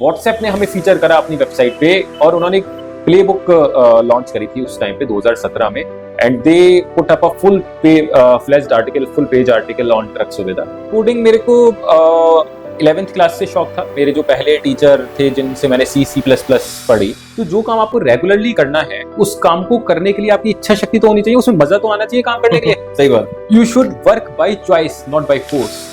WhatsApp ने हमें feature करा अपनी वेबसाइट पे और उन्होंने एक प्ले बुक लॉन्च करी थी उस टाइम पे 2017 में and they put up a full fledged article, full page article on truck सुविधा। कोडिंग मेरे को 11th क्लास से शौक था। मेरे जो पहले टीचर थे जिनसे मैंने C++ पढ़ी, तो जो काम आपको रेगुलरली करना है उस काम को करने के लिए आपकी इच्छा शक्ति तो होनी चाहिए, उसमें मजा तो आना चाहिए काम करने के लिए। सही बात। You should work by choice not by force.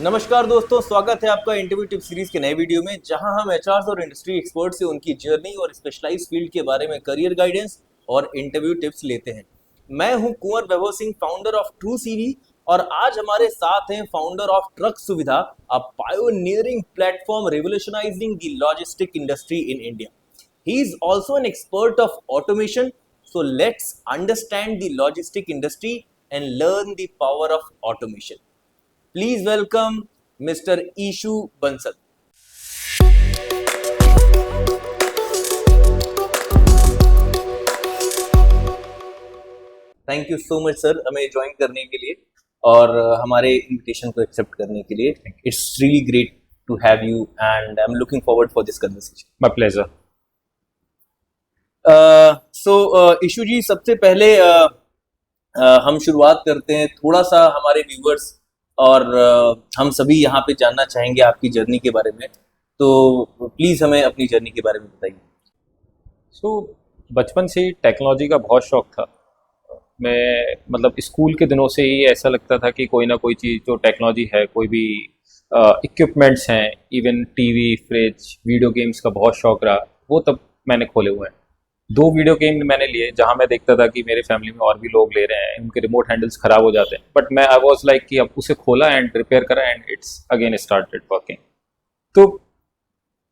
नमस्कार दोस्तों, स्वागत है आपका इंटरव्यू टिप सीरीज के नए वीडियो में, जहां हम एचआर और इंडस्ट्री एक्सपर्ट से उनकी जर्नी और स्पेशलाइज्ड फील्ड के बारे में करियर गाइडेंस और इंटरव्यू टिप्स लेते हैं। मैं हूं Kunwar Vaibhav Singh, founder of true CV, और आज हमारे साथ हैं founder of truck Suvidha, a pioneering platform revolutionising the logistic industry in India. He is also an expert of automation, so let's understand the logistic industry and learn the power of automation. Please welcome Mr. Ishu Bansal. Thank you so much sir हमें join करने के लिए और हमारे invitation को accept करने के लिए। It's really great to have you and I'm looking forward for this conversation. My pleasure. Ishu जी, सबसे पहले हम शुरुआत करते हैं, थोड़ा सा हमारे व्यूअर्स और हम सभी यहाँ पे जानना चाहेंगे आपकी जर्नी के बारे में, तो प्लीज़ हमें अपनी जर्नी के बारे में बताइए। बचपन से ही टेक्नोलॉजी का बहुत शौक था। मैं स्कूल के दिनों से ही ऐसा लगता था कि कोई ना कोई चीज़ जो टेक्नोलॉजी है, कोई भी इक्विपमेंट्स हैं, even TV, fridge, video games का बहुत शौक रहा। वो तब मैंने खोले हुए हैं। 2 वीडियो गेम मैंने लिए जहां मैं देखता था कि मेरे फैमिली में और भी लोग ले रहे हैं, उनके रिमोट हैंडल्स खराब हो जाते हैं, बट मैं आई वाज लाइक कि अब उसे खोला एंड रिपेयर करा and it's again started working. तो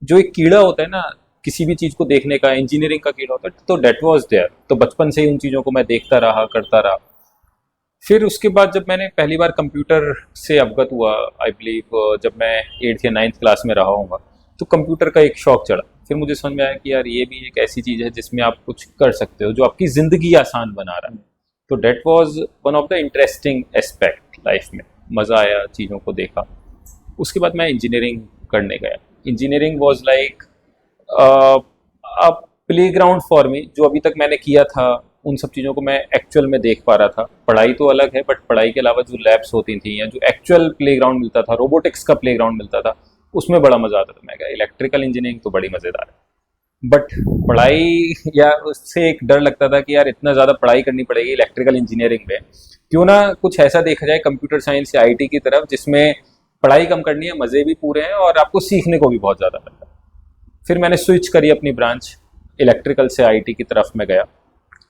जो एक कीड़ा होता है ना किसी भी चीज़ को देखने का, इंजीनियरिंग का कीड़ा होता है, तो डेट वाज देयर। तो बचपन से ही उन चीज़ों को मैं देखता रहा, करता रहा। फिर उसके बाद जब मैंने पहली बार कंप्यूटर से अवगत हुआ, आई बिलीव जब मैं 8th या 9th क्लास में रहा हूँगा, तो कंप्यूटर का एक शौक चढ़ा। फिर मुझे समझ में आया कि यार ये भी एक ऐसी चीज़ है जिसमें आप कुछ कर सकते हो, जो आपकी ज़िंदगी आसान बना रहा है। तो that was one of the interesting aspect life में। मज़ा आया, चीज़ों को देखा। उसके बाद मैं इंजीनियरिंग करने गया। Engineering was like a play ground for me. जो अभी तक मैंने किया था उन सब चीज़ों को मैं एक्चुअल में देख पा रहा था। पढ़ाई तो अलग है, बट पढ़ाई के अलावा जो लैब्स होती थी या जो एक्चुअल प्ले ग्राउंड मिलता था, रोबोटिक्स का प्ले ग्राउंड मिलता था, उसमें बड़ा मज़ा आता था। मैं कहा इलेक्ट्रिकल इंजीनियरिंग तो बड़ी मज़ेदार है, बट पढ़ाई या उससे एक डर लगता था कि यार इतना ज़्यादा पढ़ाई करनी पड़ेगी इलेक्ट्रिकल इंजीनियरिंग में, क्यों ना कुछ ऐसा देखा जाए कंप्यूटर साइंस या IT की तरफ, जिसमें पढ़ाई कम करनी है, मज़े भी पूरे हैं और आपको सीखने को भी बहुत ज़्यादा मिलता है। फिर मैंने स्विच करी अपनी ब्रांच, इलेक्ट्रिकल से IT की तरफ में गया।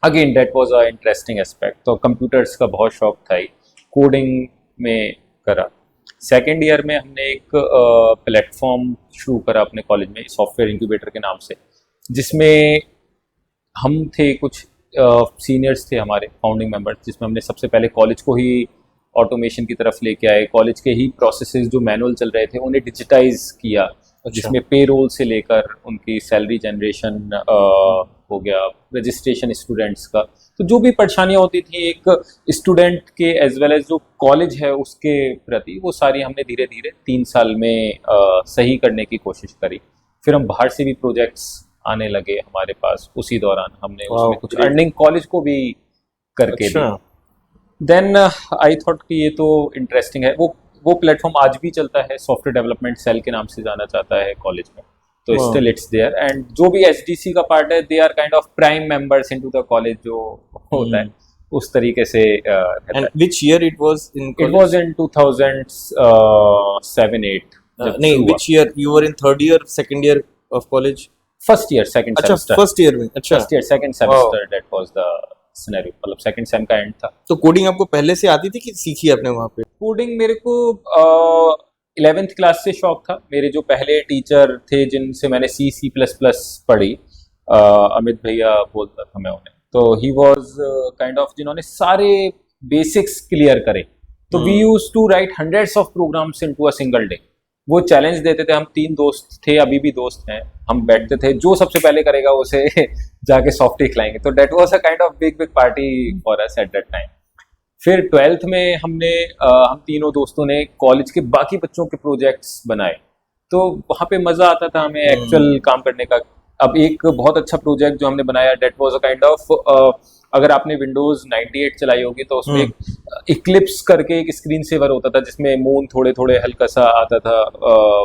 Again that was a interesting aspect. तो कंप्यूटर्स का बहुत शौक था ही, कोडिंग में करा। सेकेंड ईयर में हमने एक प्लेटफॉर्म शुरू करा अपने कॉलेज में, सॉफ्टवेयर इंक्यूबेटर के नाम से, जिसमें हम थे कुछ सीनियर्स थे हमारे फाउंडिंग मेंबर्स, जिसमें हमने सबसे पहले कॉलेज को ही ऑटोमेशन की तरफ लेके आए। कॉलेज के ही प्रोसेसेस जो मैनुअल चल रहे थे उन्हें डिजिटाइज किया, जिसमें पेरोल से लेकर उनकी सैलरी जनरेशन हो गया, रजिस्ट्रेशन स्टूडेंट्स का। तो जो भी परेशानियाँ होती थी एक स्टूडेंट के एज वेल एज जो कॉलेज है उसके प्रति, वो सारी हमने धीरे धीरे 3 साल में सही करने की कोशिश करी। फिर हम बाहर से भी प्रोजेक्ट्स आने लगे हमारे पास। उसी दौरान हमने उसमें कुछ अर्निंग कॉलेज को भी करके दी। देन आई थॉट कि ये तो इंटरेस्टिंग है। वो प्लेटफॉर्म आज भी चलता है, सॉफ्टवेयर डेवलपमेंट सेल के नाम से जाना चाहता है कॉलेज में, तो स्टिल इट्स देयर। एंड जो भी SDC का पार्ट है, they are kind of prime members into the college, जो होता है उस तरीके से। And which year it was in? It was in 2007-8। नहीं, which year you were in? 3rd year, 2nd year of college? First year, second semester. First year में? अच्छा, first year second semester, that was the scenario. मतलब second sem का end था। तो coding आपको पहले से आती थी कि सीखी आपने वहाँ पे? कोडिंग मेरे को 11th क्लास से शौक था। मेरे जो पहले टीचर थे जिनसे मैंने C++ पढ़ी, अमित भैया बोलता था मैं उन्हें, तो ही वाज काइंड ऑफ जिन्होंने सारे बेसिक्स क्लियर करे। तो we used to write hundreds of programs into a single day. वो चैलेंज देते थे। हम 3 दोस्त थे, अभी भी दोस्त हैं। हम बैठते थे, जो सबसे पहले करेगा उसे जाके सॉफ्टवेयर खिलाएंगे। तो that was a kind of big party for us at that time. फिर 12th में हम तीनों दोस्तों ने कॉलेज के बाकी बच्चों के प्रोजेक्ट्स बनाए। तो वहाँ पे मजा आता था हमें एक्चुअल काम करने का। अब एक बहुत अच्छा प्रोजेक्ट जो हमने बनाया, that was a kind of, अगर आपने विंडोज 98 चलाई होगी तो उसमें एक इक्लिप्स करके एक स्क्रीन सेवर होता था जिसमें मून थोड़े थोड़े हल्का सा आता था,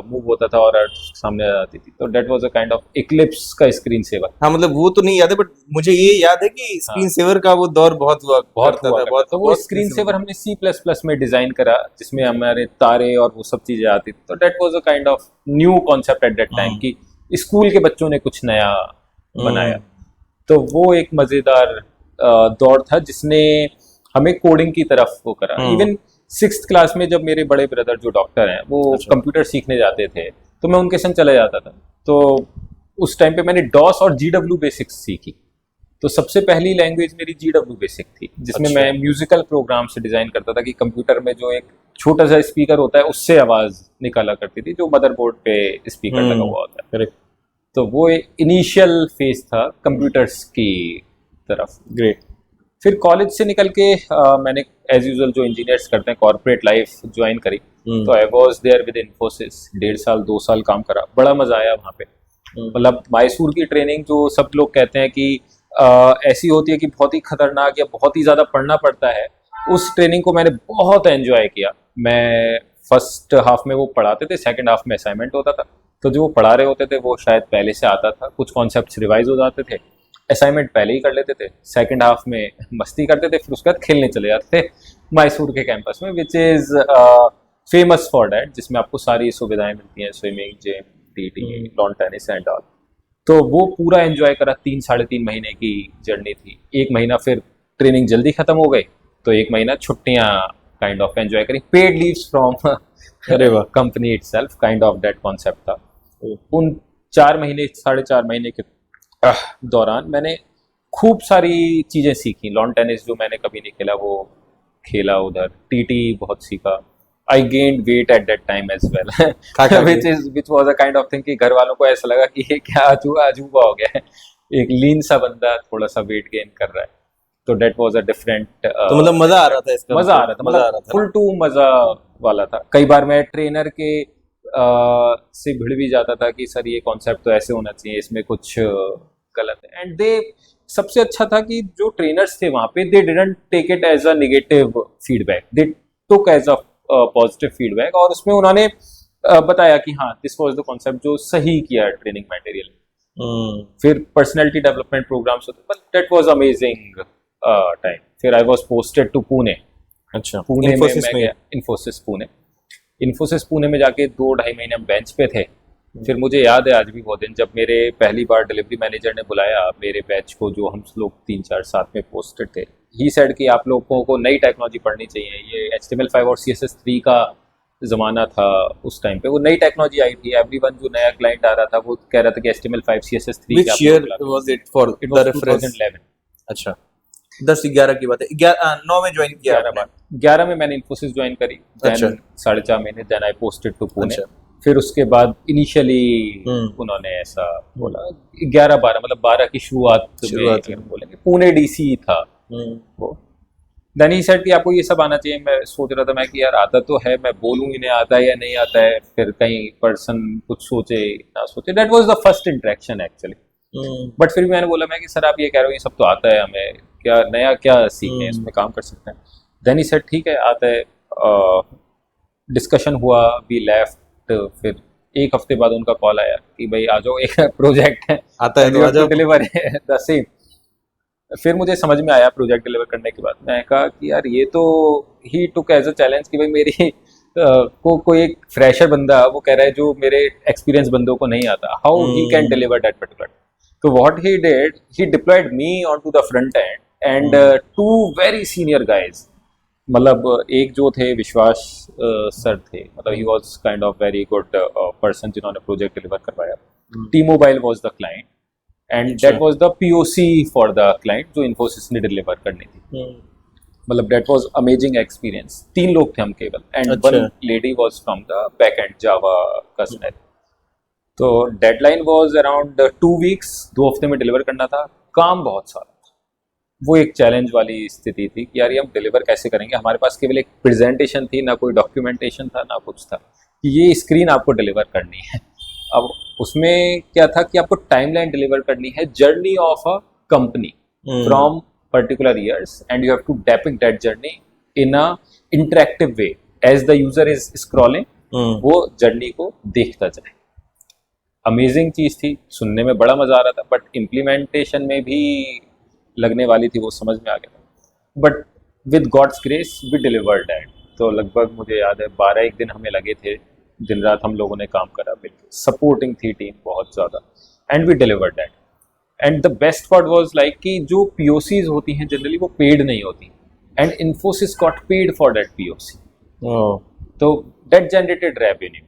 मूव होता था और अर्थ सामने आ जाती थी। तो that was a kind of Eclipse का स्क्रीन सेवर। हाँ मतलब वो तो नहीं याद है, बट मुझे ये याद है कि स्क्रीन सेवर का वो दौर बहुत हुआ करता था, बहुत तो वो स्क्रीन सेवर हमने C++ में डिजाइन करा जिसमें हमारे तारे और वो सब चीजें आती थी। तो that was a kind of new concept at that time कि स्कूल के बच्चों ने कुछ नया बनाया। तो वो एक मजेदार दौर था जिसने हमें कोडिंग की तरफ वो करा। इवन 6th क्लास में जब मेरे बड़े ब्रदर जो डॉक्टर हैं वो कंप्यूटर सीखने जाते थे तो मैं उनके संग चला जाता था। तो उस टाइम पे मैंने डॉस और GW बेसिक्स सीखी। तो सबसे पहली लैंग्वेज मेरी GW बेसिक थी जिसमें मैं म्यूजिकल प्रोग्राम से डिजाइन करता था कि कंप्यूटर में जो एक छोटा सा स्पीकर होता है उससे आवाज निकाला करती थी जो मदरबोर्ड पे स्पीकर लगा हुआ होता है। करेक्ट। तो वो इनिशियल फेज था कंप्यूटर्स की तरफ। ग्रेट। फिर कॉलेज से निकल के मैंने एज यूजुअल जो इंजीनियर्स करते हैं कॉर्पोरेट लाइफ ज्वाइन करी। तो I was there with Infosys 1.5 साल 2 साल काम करा, बड़ा मजा आया वहाँ पे। मतलब मैसूर की ट्रेनिंग जो सब लोग कहते हैं कि ऐसी होती है कि बहुत ही खतरनाक या बहुत ही ज्यादा पढ़ना पड़ता है, उस ट्रेनिंग को मैंने बहुत एंजॉय किया। मैं फर्स्ट हाफ में वो पढ़ाते थे, सेकंड हाफ में असाइनमेंट होता था। तो जो वो पढ़ा रहे होते थे वो शायद पहले से आता था, कुछ कॉन्सेप्ट्स रिवाइज हो जाते थे, असाइनमेंट पहले ही कर लेते थे, सेकंड हाफ में मस्ती करते थे, फिर उसके बाद खेलने चले जाते थे मैसूर के कैंपस में, which is famous for that, जिसमें आपको सारी सुविधाएं मिलती हैं, swimming, gym, TT, lawn tennis and all. तो वो पूरा एंजॉय करा। 3-3.5 महीने की जर्नी थी। 1 महीना फिर ट्रेनिंग जल्दी खत्म हो गई तो 1 महीना छुट्टियां काइंड ऑफ एंजॉय करी, पेड लीव्स फ्रॉम अरे वाह, company itself, kind of that concept था। उन 4 महीने 4.5 महीने के दौरान मैंने खूब सारी चीजें सीखी। लॉन टेनिस जो मैंने कभी नहीं खेला वो खेला उधर, टीटी बहुत सीखा। I gained weight at that time as well, which was a kind of thing कि घर वालों को ऐसा लगा कि ये क्या अजूबा हो गया है, एक लीन सा बंदा थोड़ा सा वेट गेन कर रहा है। तो दैट वाज अ डिफरेंट। तो मतलब मजा आ रहा था इसका, मजा आ रहा था, मतलब फुल टू मजा वाला था। कई बार मैं ट्रेनर के से भिड़ भी जाता था कि सर ये कॉन्सेप्ट तो ऐसे होना चाहिए, इसमें कुछ गलत है। एंड दे, सबसे अच्छा था कि जो ट्रेनर्स थे वहां पे, they didn't take it as a negative feedback, they took as a positive feedback, और उसमें उन्होंने बताया कि हाँ दिस वाज द कॉन्सेप्ट, जो सही किया ट्रेनिंग मटेरियल। फिर पर्सनैलिटी डेवलपमेंट प्रोग्राम्स होते, but that was amazing time. फिर I was posted to Pune. अच्छा, पुणे में मैं गया, इन्फोसिस पुणे में जाके 2-2.5 महीने हम बेंच पे थे। फिर मुझे याद है आज भी वो दिन जब मेरे पहली बार डिलीवरी मैनेजर ने बुलाया मेरे बैच को, जो हम लोग 3-4 साथ में पोस्टेड थे। ही सेड कि आप लोगों को नई टेक्नोलॉजी पढ़नी चाहिए। ये HTML5 और CSS3 का जमाना था उस टाइम पे, वो नई टेक्नोलॉजी आई थी। एवरीवन जो नया क्लाइंट आ रहा था वो कह रहा था कि HTML5 CSS3 Which year was it for the reference? 2011। अच्छा, 10-11 की बात है। 9 में ज्वाइन किया आपने? 11 में मैंने इन्फोसिस ज्वाइन करी। अच्छा। 4.5 महीने, then I posted to Pune. अच्छा। फिर उसके बाद इनिशियली उन्होंने ऐसा बोला 11-12, मतलब 12 की शुरुआत में बोलेंगे, पुणे DC था वो। देन ही सेड कि आपको ये सब आना चाहिए। मैं सोच रहा था मैं कि यार आता तो है, मैं बोलूँ इन्हें आता है या नहीं आता है, फिर कहीं पर्सन कुछ सोचे ना सोचे। That was the first interaction actually. But फिर भी मैंने बोला मैं कि सर आप ये कह रहे हो ये सब तो आता है हमें, क्या नया क्या सीखने हैं, इसमें काम कर सकते हैं। देन ही सेड ठीक है आता है। डिस्कशन हुआ, वी लेफ्ट। फिर 1 हफ्ते बाद उनका कॉल आया कि भाई आ जाओ, एक प्रोजेक्ट है आता है तो आ जाओ, डिलीवर है द सेम। फिर मुझे समझ में आया प्रोजेक्ट डिलीवर करने के बाद, मैं कहा कि यार ये तो ही टुक एज अ चैलेंज कि भाई मेरी कोई एक फ्रेशर बंदा वो कह रहा है जो मेरे एक्सपीरियंस बंदों को नहीं आता, how he can deliver that particular. तो what he did, he deployed me on to the front end 2 very senior guys. मतलब एक जो थे विश्वास सर थे, मतलब he was kind of very good person जिन्होंने प्रोजेक्ट डिलीवर करवाया। T-Mobile was the client and that was the POC for the client जो इन्फोसिस ने डिलीवर करनी थी। मतलब दैट वाज अमेजिंग एक्सपीरियंस। 3 लोग थे हम केवल, and 1 lady was from the back end Java का स्नैप। तो डेडलाइन वाज अराउंड 2 वीक्स, 2 हफ्ते में डिलीवर करना था। काम बहुत सारा था, वो एक चैलेंज वाली स्थिति थी कि यार ये हम डिलीवर कैसे करेंगे। हमारे पास केवल एक प्रेजेंटेशन थी, ना कोई डॉक्यूमेंटेशन था, ना कुछ था। कि ये स्क्रीन आपको डिलीवर करनी है। अब उसमें क्या था कि आपको टाइमलाइन डिलीवर करनी है, journey of a company from particular years, and you have to depict that journey in a interactive way as the user is scrolling, वो जर्नी को देखता जाए। अमेजिंग चीज थी, सुनने में बड़ा मजा आ रहा था, बट इम्प्लीमेंटेशन में भी लगने वाली थी, वो समझ में आ गया था। But with God's grace we delivered that. तो लगभग मुझे याद है 12 एक दिन हमें लगे थे, दिन रात हम लोगों ने काम करा, बिल्कुल सपोर्टिंग थी टीम बहुत ज़्यादा, and we delivered that. And the best part was like कि जो पीओसीज होती हैं जनरली वो पेड नहीं होती, and Infosys got paid for that POC, तो दैट जनरेटेड रेवेन्यू।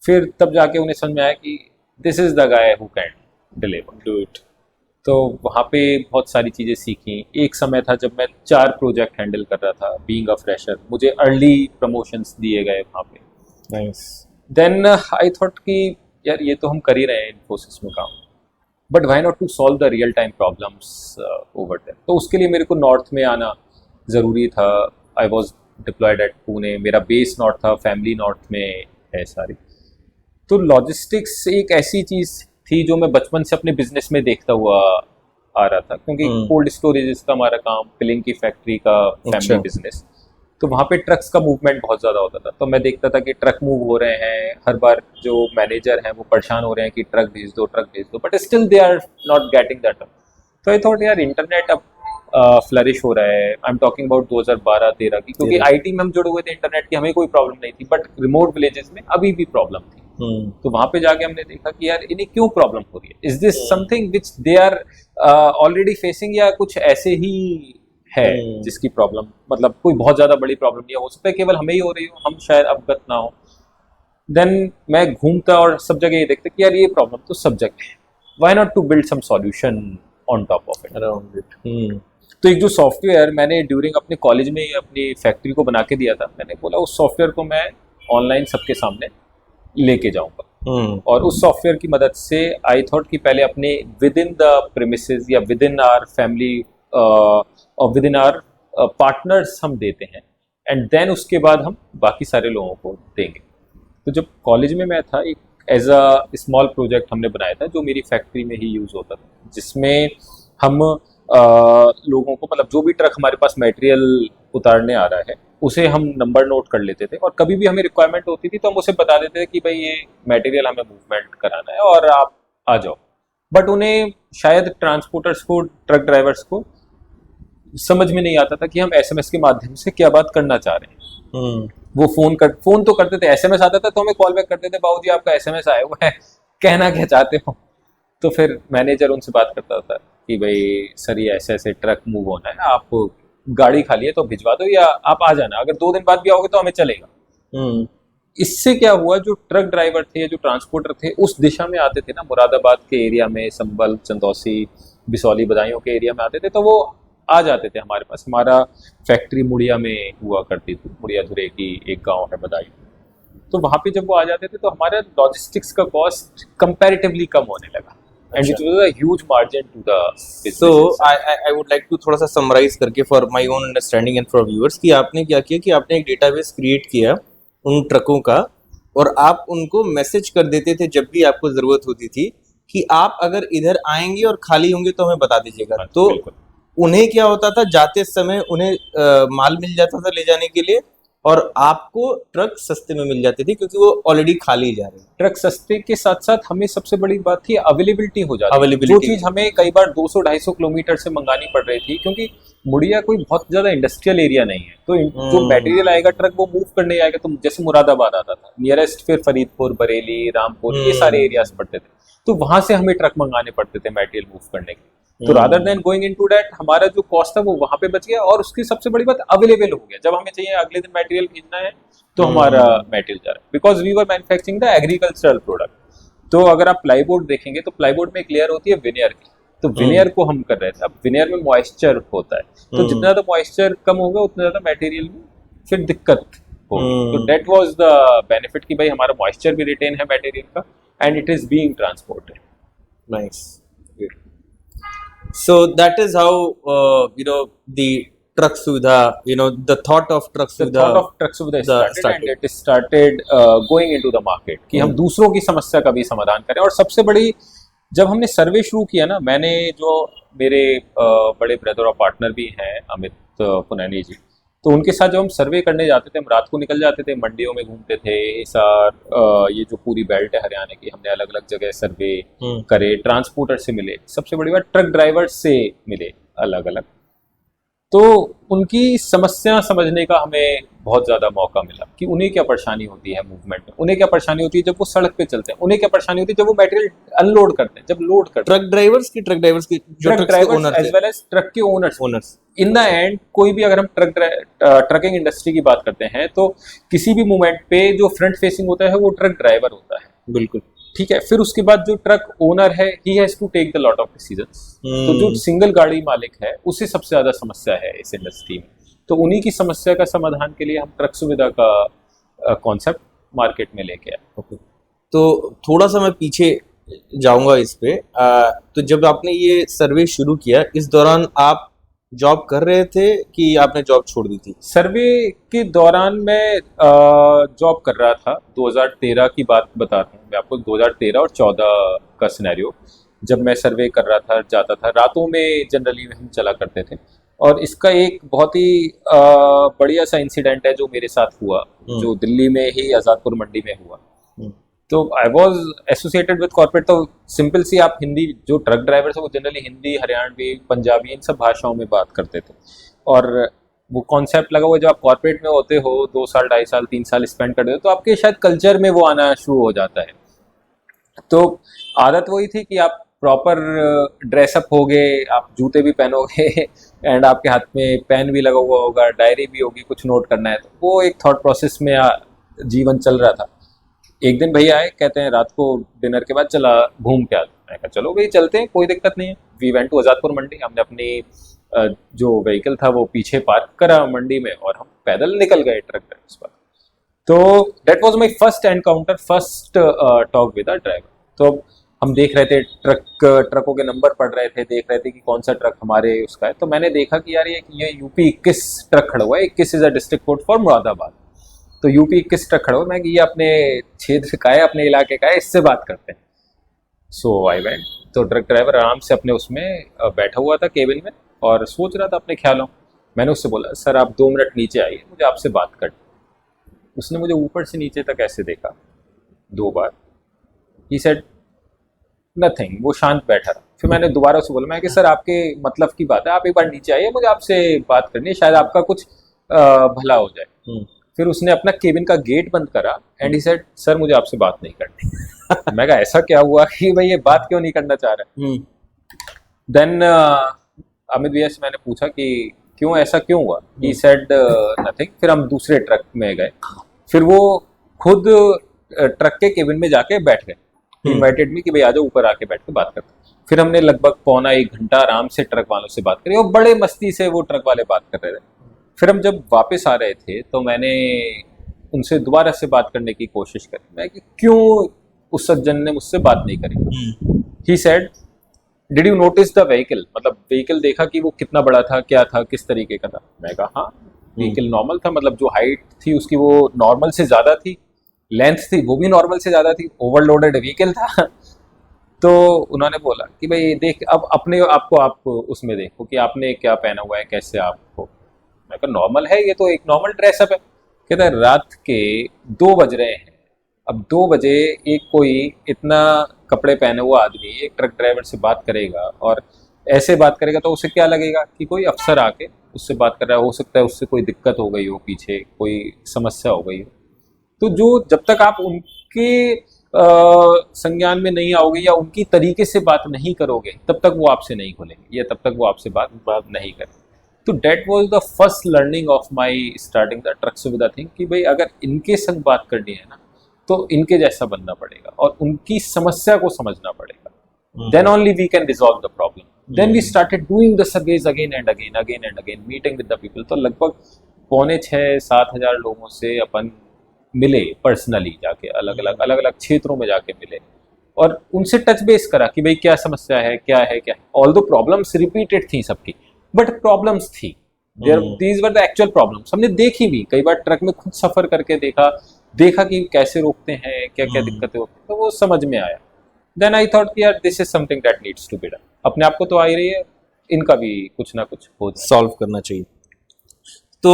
फिर तब जाके उन्हें समझ में आया कि this is the guy who can deliver, do it. तो वहाँ पे बहुत सारी चीज़ें सीखी। एक समय था जब मैं 4 प्रोजेक्ट हैंडल कर रहा था, बीइंग अ फ्रेशर, मुझे अर्ली प्रमोशंस दिए गए वहाँ पे। नाइस। देन आई थॉट कि यार ये तो हम कर ही रहे हैं इन्फोसिस में काम, but why not to solve the real time problems over there. तो उसके लिए मेरे को नॉर्थ में आना ज़रूरी था। I was diploid eight Pune, मेरा बेस नॉर्थ था, फैमिली नॉर्थ में है सारी। तो लॉजिस्टिक्स एक ऐसी चीज़ थी जो मैं बचपन से अपने बिजनेस में देखता हुआ आ रहा था, क्योंकि कोल्ड स्टोरेज का हमारा काम, फिलिंग की फैक्ट्री का फैमिली बिजनेस, तो वहाँ पे ट्रक्स का मूवमेंट बहुत ज़्यादा होता था। तो मैं देखता था कि ट्रक मूव हो रहे हैं, हर बार जो मैनेजर हैं वो परेशान हो रहे हैं कि ट्रक भेज दो, but still they are not getting that. तो आई थॉट यार इंटरनेट अब फ्लरिश हो रहा है। आई एम टॉकिंग अबाउट 2012-13 की, क्योंकि आईटी में हम जुड़े हुए थे, इंटरनेट की हमें कोई प्रॉब्लम नहीं थी, बट रिमोट विलेजेस में अभी भी प्रॉब्लम थी। तो वहां पे जाके हमने देखा कि यार इन्हें क्यों प्रॉब्लम हो रही है, is this something which they are already facing, या कुछ ऐसे ही है जिसकी प्रॉब्लम, मतलब कोई बहुत ज्यादा बड़ी प्रॉब्लम नहीं है, हो सकता है केवल हमें ही हो रही हो, हम शायद अवगत ना हो। देन मैं घूमता और सब जगह ये देखता कि यार ये प्रॉब्लम तो सब जगह है, why not to build some solution on top of it, around it. तो एक जो सॉफ्टवेयर मैंने ड्यूरिंग अपने कॉलेज में अपनी फैक्ट्री को बना के दिया था, मैंने बोला उस सॉफ्टवेयर को मैं ऑनलाइन सबके सामने लेके जाऊंगा। और उस सॉफ्टवेयर की मदद से आई थॉट कि पहले अपने विद इन द प्रेमिसेस या विद इन आवर फैमिली और विद इन आवर पार्टनर्स हम देते हैं, एंड देन उसके बाद हम बाकी सारे लोगों को देंगे। तो जब कॉलेज में मैं था, एक एज अ स्मॉल प्रोजेक्ट हमने बनाया था जो मेरी फैक्ट्री में ही यूज़ होता था, जिसमें हम लोगों को, मतलब जो भी ट्रक हमारे पास मटेरियल उतारने आ रहा है उसे हम नंबर नोट कर लेते थे, और कभी भी हमें रिक्वायरमेंट होती थी तो हम उसे बता देते थे कि भाई ये मटेरियल हमें मूवमेंट कराना है और आप आ जाओ। बट उन्हें शायद ट्रांसपोर्टर्स को, ट्रक ड्राइवर्स को समझ में नहीं आता था कि हम एसएमएस के माध्यम से क्या बात करना चाह रहे हैं। वो फोन तो करते थे, एसएमएस आता था तो हमें कॉल बैक करते थे, बाबूजी आपका एसएमएस आया हुआ है, कहना क्या चाहते हो। तो फिर मैनेजर उनसे बात करता था कि भाई सर ये ऐसे ऐसे ट्रक मूव होना है, आप गाड़ी खाली है तो भिजवा दो, या आप आ जाना, अगर 2 दिन बाद भी आओगे तो हमें चलेगा। इससे क्या हुआ, जो ट्रक ड्राइवर थे, जो ट्रांसपोर्टर थे, उस दिशा में आते थे ना, मुरादाबाद के एरिया में, संभल, चंदौसी, बिसौली, बदायूं के एरिया में आते थे, तो वो आ जाते थे हमारे पास। हमारा फैक्ट्री मुड़िया में हुआ करती थी, मुड़िया धुरे की एक गांव है बदायूं, तो वहां पे जब वो आ जाते थे तो हमारा लॉजिस्टिक्स का कॉस्ट कंपैरेटिवली कम होने लगा, and it was a huge margin to the business. So I would like to थोड़ा सा समराइज करके for my own understanding and for viewers कि आपने क्या किया कि आपने एक डेटाबेस क्रिएट किया उन ट्रकों का, और आप उनको मैसेज कर देते थे जब भी आपको जरूरत होती थी कि आप अगर इधर आएंगे और खाली होंगे तो हमें बता दीजिएगा। तो उन्हें क्या होता था, जाते समय उन्हें माल मिल जाता था ले जाने के लिए, और आपको ट्रक सस्ते में मिल जाते थे क्योंकि वो ऑलरेडी खाली जा रहे हैं। ट्रक सस्ते के साथ साथ हमें सबसे बड़ी बात थी अवेलेबिलिटी हो जाती थी। जो चीज हमें कई बार 200-250 किलोमीटर से मंगानी पड़ रही थी, क्योंकि मुड़िया कोई बहुत ज्यादा इंडस्ट्रियल एरिया नहीं है, तो जो मटेरियल आएगा ट्रक वो मूव करने आएगा, तो जैसे मुरादाबाद आता था नियरेस्ट, फिर फरीदपुर, बरेली, रामपुर, ये सारे एरियाज पड़ते थे, तो वहां से हमें ट्रक मंगाने पड़ते थे मटेरियल मूव करने के। तो rather than going into that, हमारा जो कॉस्ट था वो वहां पे बच गया, और उसकी सबसे बड़ी बात अवेलेबल हो गया। जब हमें चाहिए अगले दिन मटेरियल भेजना है तो हमारा मटेरियल जा रहा है, because we were manufacturing the agricultural product. तो अगर आप प्लाईबोर्ड देखेंगे तो प्लाईबोर्ड में एक लेयर होती है विनियर की, तो विनियर को हम कर रहे थे। अब विनियर में मॉइस्चर होता है, तो जितना ज्यादा मॉइस्चर कम होगा उतना ज्यादा मटेरियल में फिर दिक्कत होगी। तो दैट वाज द बेनिफिट कि भाई हमारा मॉइस्चर भी रिटेन है मटेरियल का, and it is being transported. Nice. So that is how the truck suvidha, the thought of truck the suvidha thought of truck सुविधा started and it started going into the market कि हम हम्म। दूसरों की समस्या का भी समाधान करें। और सबसे बड़ी, जब हमने सर्वे शुरू किया ना, मैंने जो मेरे बड़े ब्रदर और पार्टनर भी हैं अमित पुनैनी जी, तो उनके साथ जब हम सर्वे करने जाते थे, हम रात को निकल जाते थे, मंडियों में घूमते थे, हिसार, ये जो पूरी बेल्ट है हरियाणा की, हमने अलग अलग जगह सर्वे करे, ट्रांसपोर्टर से मिले, सबसे बड़ी बात ट्रक ड्राइवर से मिले अलग अलग, तो उनकी समस्या समझने का हमें बहुत ज़्यादा मौका मिला कि उन्हें क्या परेशानी होती है मूवमेंट में, उन्हें क्या परेशानी होती है जब वो सड़क पे चलते हैं, उन्हें क्या परेशानी होती है जब वो मटेरियल अनलोड करते हैं, जब लोड करते हैं। ट्रक ड्राइवर्स की जो ट्रक ट्रक के drivers owner as well as truck के owners. Owners in the end कोई भी, अगर हम ट्रकिंग इंडस्ट्री की बात करते हैं, तो किसी भी मूवमेंट पे जो फ्रंट फेसिंग होता है वो ट्रक ड्राइवर होता है, बिल्कुल। ठीक है। फिर उसके बाद जो ट्रक ओनर है, he has to take the lot of decisions. तो जो सिंगल गाड़ी मालिक है, उसे सबसे ज्यादा समस्या है इस इंडस्ट्री में, तो उन्हीं की समस्या का समाधान के लिए हम ट्रक सुविधा का कॉन्सेप्ट मार्केट में लेके आए। ओके, तो थोड़ा सा मैं पीछे जाऊंगा इस पे। तो जब आपने ये सर्वे शुरू किया, इस दौरान आप जॉब कर रहे थे कि आपने जॉब छोड़ दी थी? सर्वे के दौरान मैं जॉब कर रहा था। 2013 की बात बताता हूँ मैं आपको, 2013 और 14 का सिनेरियो। जब मैं सर्वे कर रहा था, जाता था रातों में, जनरली हम चला करते थे। और इसका एक बहुत ही बढ़िया सा इंसिडेंट है जो मेरे साथ हुआ, जो दिल्ली में ही आज़ादपुर मंडी में हुआ। तो I was associated with corporate. तो सिंपल सी, आप हिंदी, जो ट्रक ड्राइवर्स है वो जनरली हिंदी, हरियाणवी, पंजाबी, इन सब भाषाओं में बात करते थे। और वो कॉन्सेप्ट लगा हुआ, जब आप कॉर्पोरेट में होते हो, 2 साल, 2.5 साल, 3 साल स्पेंड करते हो, तो आपके शायद कल्चर में वो आना शुरू हो जाता है। तो आदत वही थी कि आप प्रॉपर ड्रेसअप हो गए, आप जूते भी पहनोगे एंड आपके हाथ में पेन भी लगा हुआ होगा, डायरी भी होगी, कुछ नोट करना है। तो वो एक थॉट प्रोसेस में जीवन चल रहा था। एक दिन भैया आए, कहते हैं रात को डिनर के बाद चला घूम के आते। मैं कहा चलो भाई चलते हैं, कोई दिक्कत नहीं है। वी वेंट टू आज़ादपुर मंडी। हमने अपनी जो व्हीकल था वो पीछे पार्क करा मंडी में, और हम पैदल निकल गए ट्रक ड्राइवर्स पर। तो that was my first encounter, first talk with a driver. तो हम देख रहे थे ट्रकों के नंबर पढ़ रहे थे, देख रहे थे कि कौन सा ट्रक हमारे उसका है। तो मैंने देखा कि यार ये यूपी 21 ट्रक खड़ा हुआ है। 21 is a district code for Moradabad. तो यूपी 21 ट्रक खड़ा हुआ, मैं कि ये अपने क्षेत्र का है, अपने इलाके का है, इससे बात करते हैं। सो आई वेंट। तो ट्रक ड्राइवर आराम से अपने उसमें बैठा हुआ था केबिन में, और सोच रहा था अपने ख्यालों। मैंने उससे बोला, सर आप 2 मिनट नीचे आइए, मुझे आपसे बात करनी। उसने मुझे ऊपर से नीचे तक ऐसे देखा 2 बार। ही सेड नथिंग, वो शांत बैठा रहा। फिर मैंने दोबारा उससे बोला, मैं कि सर आपके मतलब की बात है, आप एक बार नीचे आइए, मुझे आपसे बात करनी है, शायद आपका कुछ भला हो जाए। फिर उसने अपना केबिन का गेट बंद करा एंड ही सेड, सर मुझे आपसे बात नहीं करनी। मैं कहा ऐसा क्या हुआ कि भाई ये बात क्यों नहीं करना चाह रहा है? देन अमित भैया से मैंने पूछा कि क्यों, ऐसा क्यों हुआ? He said nothing. फिर हम दूसरे ट्रक में गए। फिर वो खुद ट्रक के केबिन में जाके बैठ गए, इन्वाइटेड मी कि भाई आ जाओ ऊपर आके बैठ के बात करते हैं। फिर हमने लगभग पौना 1 घंटा आराम से ट्रक वालों से बात करी, और बड़े मस्ती से वो ट्रक वाले बात कर रहे थे। फिर हम जब वापस आ रहे थे तो मैंने उनसे दोबारा से बात करने की कोशिश करी, मैं कि क्यों उस सज्जन ने मुझसे बात नहीं करी। He said, did you notice the vehicle? मतलब व्हीकल देखा कि वो कितना बड़ा था, क्या था, किस तरीके का था? मैं कहा हाँ, व्हीकल नॉर्मल था, मतलब जो हाइट थी उसकी वो नॉर्मल से ज़्यादा थी, लेंथ थी वो भी नॉर्मल से ज़्यादा थी, ओवरलोडेड व्हीकल था। तो उन्होंने बोला कि भाई देख, अब अपने आपको आप उसमें देखो कि आपने क्या पहना हुआ है, कैसे आपको। मैं कहा नॉर्मल है, ये तो एक नॉर्मल ड्रेसअप है। कहता है रात के 2 बज रहे हैं, अब 2 बजे एक कोई इतना कपड़े पहने हुआ आदमी एक ट्रक ड्राइवर से बात करेगा, और ऐसे बात करेगा तो उसे क्या लगेगा कि कोई अफसर आके उससे बात कर रहा है, हो सकता है उससे कोई दिक्कत हो गई हो, पीछे कोई समस्या हो गई हो। तो जो जब तक आप उनके संज्ञान में नहीं आओगे या उनकी तरीके से बात नहीं करोगे, तब तक वो आपसे नहीं खुलेंगे, या तब तक वो आपसे बात नहीं करेंगे। तो that was the first learning of my starting the truck Suvidha thing कि भाई अगर इनके संग बात करनी है ना, तो इनके जैसा बनना पड़ेगा और उनकी समस्या को समझना पड़ेगा। Then only we can resolve the problem. Then we started doing the surveys again and again, meeting with the people. तो लगभग 6,500-7 हज़ार लोगों से अपन मिले पर्सनली, जाके अलग अलग क्षेत्रों में जाके मिले, और उनसे टच बेस करा कि भाई क्या समस्या है, क्या है। ऑल्दो प्रॉब्लम्स रिपीटेड थी सबकी, बट प्रॉब्लम्स थी। There these were the actual problems, हमने देखी भी कई बार, ट्रक में खुद सफर करके देखा कि कैसे रोकते हैं, क्या क्या दिक्कतें होती हैं, तो वो समझ में आया। देन आई थॉट कि यार this is something that needs to be done. अपने आप को तो आ ही रही है, इनका भी कुछ ना कुछ हो जाए। सॉल्व करना चाहिए। तो